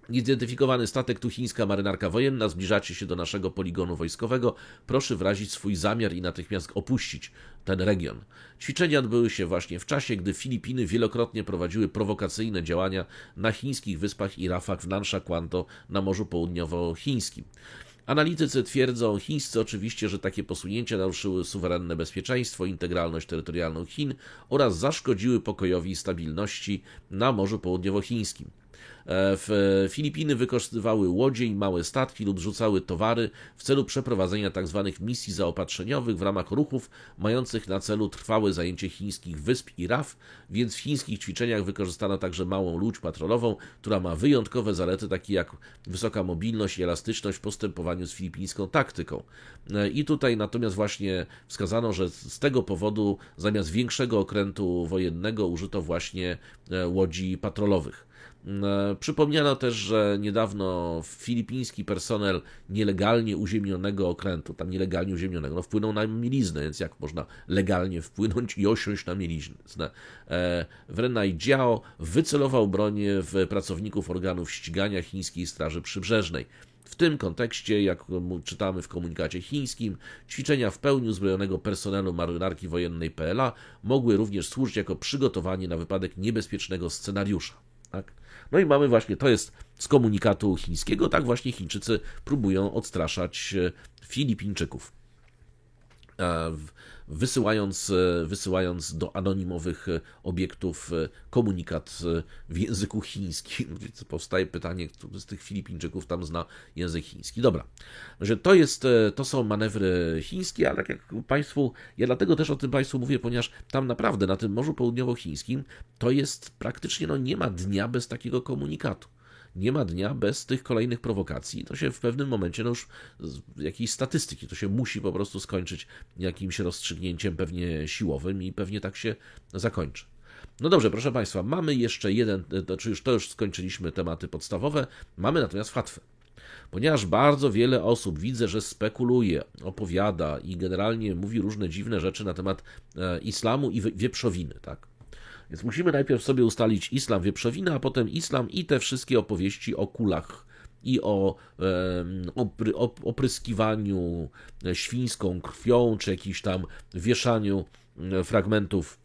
Niezidentyfikowany statek, tu chińska marynarka wojenna, zbliżacie się do naszego poligonu wojskowego, proszę wyrazić swój zamiar i natychmiast opuścić ten region. Ćwiczenia odbyły się właśnie w czasie, gdy Filipiny wielokrotnie prowadziły prowokacyjne działania na chińskich wyspach i rafach w Nansha-Kwando na Morzu Południowochińskim. Analitycy twierdzą, chińscy oczywiście, że takie posunięcia naruszyły suwerenne bezpieczeństwo, integralność terytorialną Chin oraz zaszkodziły pokojowi i stabilności na Morzu Południowochińskim. Filipiny wykorzystywały łodzie i małe statki lub rzucały towary w celu przeprowadzenia tzw. misji zaopatrzeniowych w ramach ruchów mających na celu trwałe zajęcie chińskich wysp i raf, więc w chińskich ćwiczeniach wykorzystano także małą łódź patrolową, która ma wyjątkowe zalety takie jak wysoka mobilność i elastyczność w postępowaniu z filipińską taktyką. I tutaj natomiast właśnie wskazano, że z tego powodu zamiast większego okrętu wojennego użyto właśnie łodzi patrolowych. Przypomniano też, że niedawno filipiński personel nielegalnie uziemnionego okrętu, wpłynął na mieliznę, więc jak można legalnie wpłynąć i osiąść na mieliznę. Wrenai Jiao wycelował broń w pracowników organów ścigania chińskiej Straży Przybrzeżnej. W tym kontekście, jak czytamy w komunikacie chińskim, ćwiczenia w pełni uzbrojonego personelu marynarki wojennej PLA mogły również służyć jako przygotowanie na wypadek niebezpiecznego scenariusza. Tak? No i mamy właśnie, to jest z komunikatu chińskiego, tak właśnie Chińczycy próbują odstraszać Filipińczyków. wysyłając do anonimowych obiektów komunikat w języku chińskim. Powstaje pytanie, kto z tych Filipińczyków tam zna język chiński. Dobra, że to są manewry chińskie, ale tak jak Państwu, ja dlatego też o tym Państwu mówię, ponieważ tam naprawdę na tym Morzu Południowochińskim to jest praktycznie, nie ma dnia bez takiego komunikatu. Nie ma dnia bez tych kolejnych prowokacji. To się w pewnym momencie, już jakiejś statystyki, to się musi po prostu skończyć jakimś rozstrzygnięciem pewnie siłowym i pewnie tak się zakończy. No dobrze, proszę Państwa, mamy jeszcze jeden, to już skończyliśmy tematy podstawowe, mamy natomiast fatwę. Ponieważ bardzo wiele osób widzę, że spekuluje, opowiada i generalnie mówi różne dziwne rzeczy na temat islamu i wieprzowiny, tak? Więc musimy najpierw sobie ustalić islam, wieprzowinę, a potem islam i te wszystkie opowieści o kulach i o opryskiwaniu świńską krwią, czy jakimś tam wieszaniu fragmentów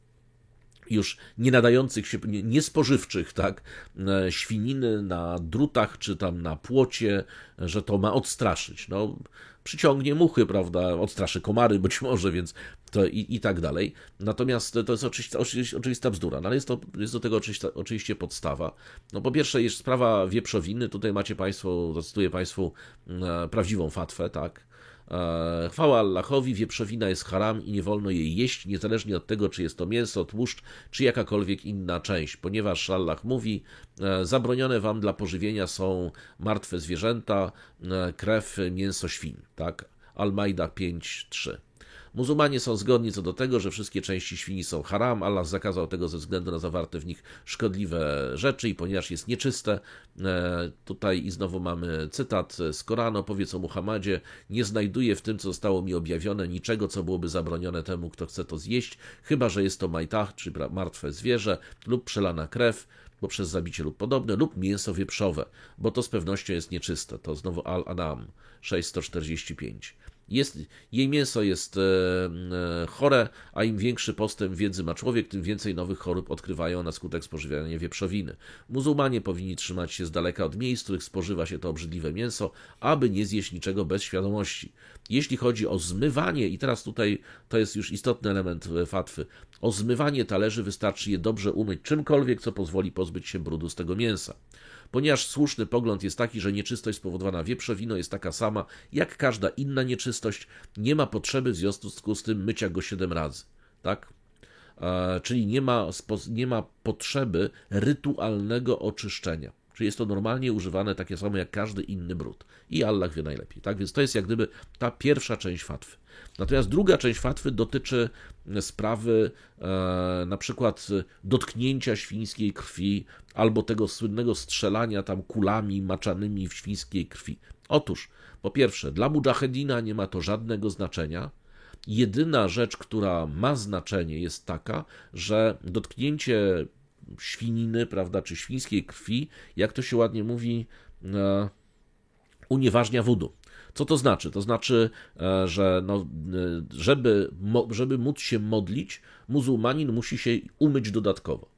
już nie nadających się, niespożywczych, tak, świniny na drutach, czy tam na płocie, że to ma odstraszyć. Przyciągnie muchy, prawda, odstraszy komary być może, więc to i tak dalej. Natomiast to jest oczywista bzdura, no ale jest do tego oczywiście podstawa. Po pierwsze jest sprawa wieprzowiny, tutaj macie Państwo, zacytuję Państwu prawdziwą fatwę, tak. Chwała Allahowi, wieprzowina jest haram i nie wolno jej jeść, niezależnie od tego, czy jest to mięso, tłuszcz, czy jakakolwiek inna część, ponieważ Allah mówi, zabronione wam dla pożywienia są martwe zwierzęta, krew, mięso świń, tak? Al-Majda 5:3. Muzułmanie są zgodni co do tego, że wszystkie części świni są haram. Allah zakazał tego ze względu na zawarte w nich szkodliwe rzeczy i ponieważ jest nieczyste. Tutaj i znowu mamy cytat z Koranu. Powiedz o Muhammadzie: nie znajduję w tym, co zostało mi objawione, niczego, co byłoby zabronione temu, kto chce to zjeść, chyba że jest to majtah, czyli martwe zwierzę, lub przelana krew, bo przez zabicie lub podobne, lub mięso wieprzowe, bo to z pewnością jest nieczyste. To znowu Al-An'am 6:145. Jej mięso jest chore, a im większy postęp wiedzy ma człowiek, tym więcej nowych chorób odkrywają na skutek spożywania wieprzowiny. Muzułmanie powinni trzymać się z daleka od miejsc, w których spożywa się to obrzydliwe mięso, aby nie zjeść niczego bez świadomości. Jeśli chodzi o zmywanie, i teraz tutaj to jest już istotny element fatwy, o zmywanie talerzy wystarczy je dobrze umyć czymkolwiek, co pozwoli pozbyć się brudu z tego mięsa. Ponieważ słuszny pogląd jest taki, że nieczystość spowodowana wieprzowiną jest taka sama jak każda inna nieczystość, nie ma potrzeby w związku z tym mycia go 7 razy. Tak? Czyli nie ma potrzeby rytualnego oczyszczenia. Czyli jest to normalnie używane takie samo jak każdy inny brud. I Allah wie najlepiej. Tak? Więc to jest jak gdyby ta pierwsza część fatwy. Natomiast druga część fatwy dotyczy sprawy na przykład dotknięcia świńskiej krwi albo tego słynnego strzelania tam kulami maczanymi w świńskiej krwi. Otóż, po pierwsze, dla mudżahedina nie ma to żadnego znaczenia. Jedyna rzecz, która ma znaczenie, jest taka, że dotknięcie świniny, prawda, czy świńskiej krwi, jak to się ładnie mówi, unieważnia wudu. Co to znaczy? To znaczy, że żeby móc się modlić, muzułmanin musi się umyć dodatkowo.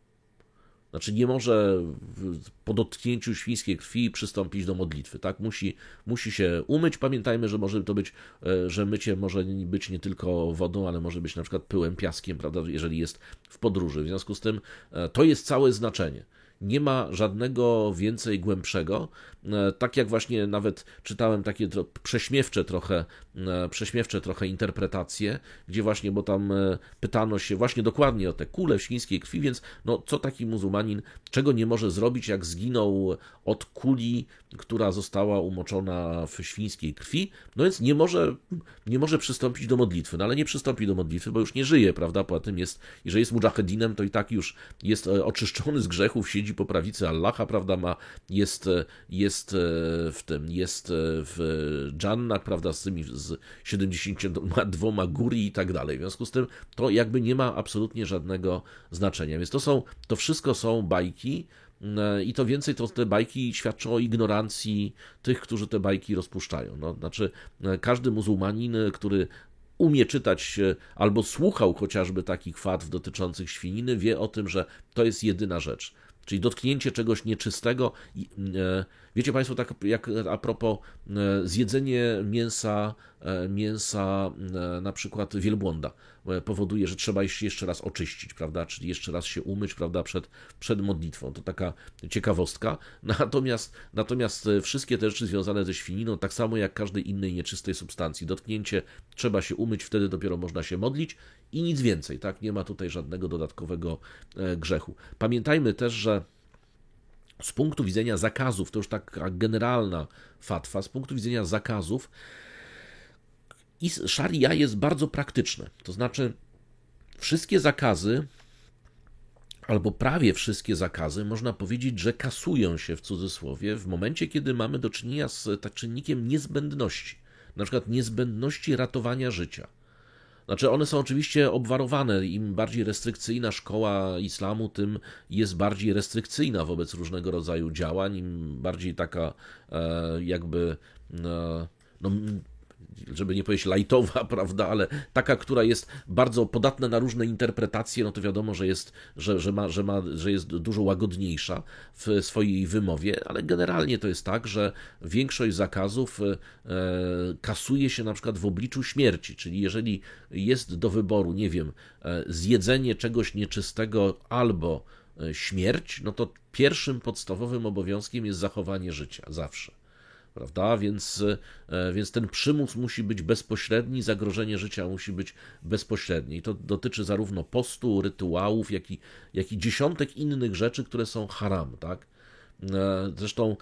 Znaczy nie może po dotknięciu świńskiej krwi przystąpić do modlitwy, tak? Musi się umyć. Pamiętajmy, że może to być, że mycie może być nie tylko wodą, ale może być na przykład pyłem, piaskiem, prawda, jeżeli jest w podróży. W związku z tym to jest całe znaczenie. Nie ma żadnego więcej głębszego. Tak jak właśnie nawet czytałem takie prześmiewcze trochę interpretacje, gdzie właśnie, bo tam pytano się właśnie dokładnie o te kule w świńskiej krwi, więc co taki muzułmanin, czego nie może zrobić, jak zginął od kuli, która została umoczona w świńskiej krwi, więc nie może przystąpić do modlitwy, ale nie przystąpi do modlitwy, bo już nie żyje, prawda, poza tym jeżeli jest mudżahedinem, to i tak już jest oczyszczony z grzechów, siedzi po prawicy Allaha, prawda, jest w dżannach, prawda, z 72 góry i tak dalej. W związku z tym to jakby nie ma absolutnie żadnego znaczenia. Więc to wszystko są bajki i to więcej, to te bajki świadczą o ignorancji tych, którzy te bajki rozpuszczają. Znaczy każdy muzułmanin, który umie czytać albo słuchał chociażby takich fatw dotyczących świniny, wie o tym, że to jest jedyna rzecz. Czyli dotknięcie czegoś nieczystego Wiecie Państwo, tak jak a propos zjedzenie mięsa na przykład wielbłąda powoduje, że trzeba się jeszcze raz oczyścić, prawda, czyli jeszcze raz się umyć, prawda, przed modlitwą. To taka ciekawostka. Natomiast wszystkie te rzeczy związane ze świniną, tak samo jak każdej innej nieczystej substancji, dotknięcie, trzeba się umyć, wtedy dopiero można się modlić i nic więcej, tak, nie ma tutaj żadnego dodatkowego grzechu. Pamiętajmy też, że z punktu widzenia zakazów, to już taka generalna fatwa, z punktu widzenia zakazów, szaria jest bardzo praktyczne. To znaczy, wszystkie zakazy, albo prawie wszystkie zakazy, można powiedzieć, że kasują się w cudzysłowie w momencie, kiedy mamy do czynienia z czynnikiem niezbędności, na przykład niezbędności ratowania życia. Znaczy one są oczywiście obwarowane, im bardziej restrykcyjna szkoła islamu, tym jest bardziej restrykcyjna wobec różnego rodzaju działań, im bardziej taka jakby, no, żeby nie powiedzieć lajtowa, prawda, ale taka, która jest bardzo podatna na różne interpretacje, no to wiadomo, że jest dużo łagodniejsza w swojej wymowie, ale generalnie to jest tak, że większość zakazów kasuje się na przykład w obliczu śmierci, czyli jeżeli jest do wyboru, nie wiem, zjedzenie czegoś nieczystego albo śmierć, no to pierwszym podstawowym obowiązkiem jest zachowanie życia, zawsze. Prawda? Więc ten przymus musi być bezpośredni, zagrożenie życia musi być bezpośrednie. I to dotyczy zarówno postu, rytuałów, jak i dziesiątek innych rzeczy, które są haram. Tak? Zresztą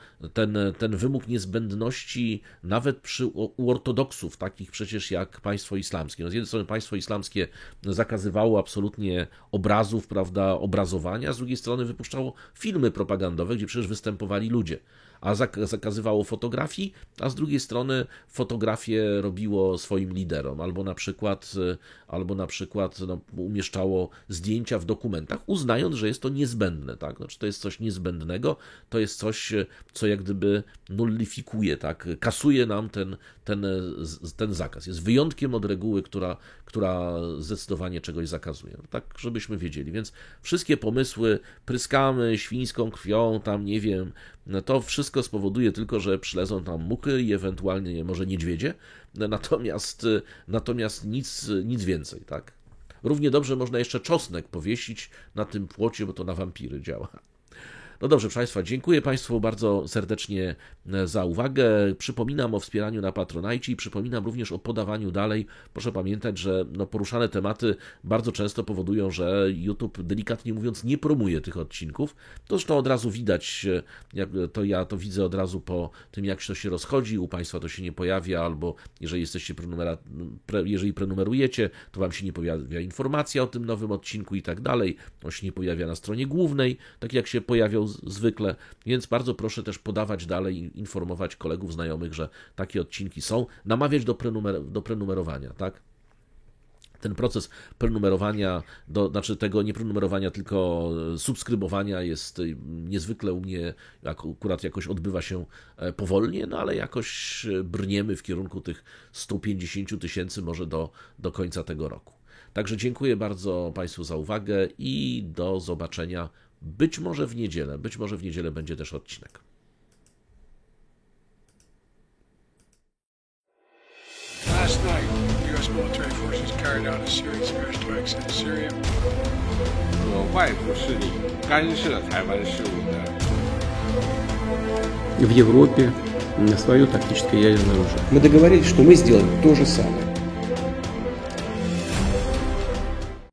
ten wymóg niezbędności nawet u ortodoksów, takich przecież jak państwo islamskie. No z jednej strony państwo islamskie zakazywało absolutnie obrazów, prawda, obrazowania, z drugiej strony wypuszczało filmy propagandowe, gdzie przecież występowali ludzie. A zakazywało fotografii, a z drugiej strony fotografię robiło swoim liderom, albo na przykład umieszczało zdjęcia w dokumentach, uznając, że jest to niezbędne. Tak? Znaczy, to jest coś niezbędnego, to jest coś, co jak gdyby nullifikuje, tak? Kasuje nam ten zakaz. Jest wyjątkiem od reguły, która zdecydowanie czegoś zakazuje. Tak, żebyśmy wiedzieli. Więc wszystkie pomysły, pryskamy świńską krwią, tam nie wiem, no to wszystko spowoduje tylko, że przylezą tam muchy i ewentualnie może niedźwiedzie, natomiast nic więcej, tak? Równie dobrze można jeszcze czosnek powiesić na tym płocie, bo to na wampiry działa. No dobrze, proszę Państwa, dziękuję Państwu bardzo serdecznie za uwagę. Przypominam o wspieraniu na Patronite i przypominam również o podawaniu dalej. Proszę pamiętać, że poruszane tematy bardzo często powodują, że YouTube, delikatnie mówiąc, nie promuje tych odcinków. To zresztą od razu widać, ja to widzę od razu po tym, jak to się rozchodzi. U Państwa to się nie pojawia, albo jeżeli jesteście jeżeli prenumerujecie, to Wam się nie pojawia informacja o tym nowym odcinku i tak dalej. On się nie pojawia na stronie głównej, tak jak się pojawiał zwykle, więc bardzo proszę też podawać dalej, informować kolegów, znajomych, że takie odcinki są, namawiać do prenumerowania, tak? Ten proces prenumerowania, znaczy tego nie prenumerowania, tylko subskrybowania jest niezwykle u mnie, akurat jakoś odbywa się powolnie, no ale jakoś brniemy w kierunku tych 150 000 może do końca tego roku. Także dziękuję bardzo Państwu za uwagę i do zobaczenia być może w niedzielę będzie też odcinek. Last night, U.S. military forces carried out a series of airstrikes in Syria. 外部势力干涉台湾事务的。 В Европе свое тактическое ядерное оружие. Мы договорились, что мы сделаем то же самое.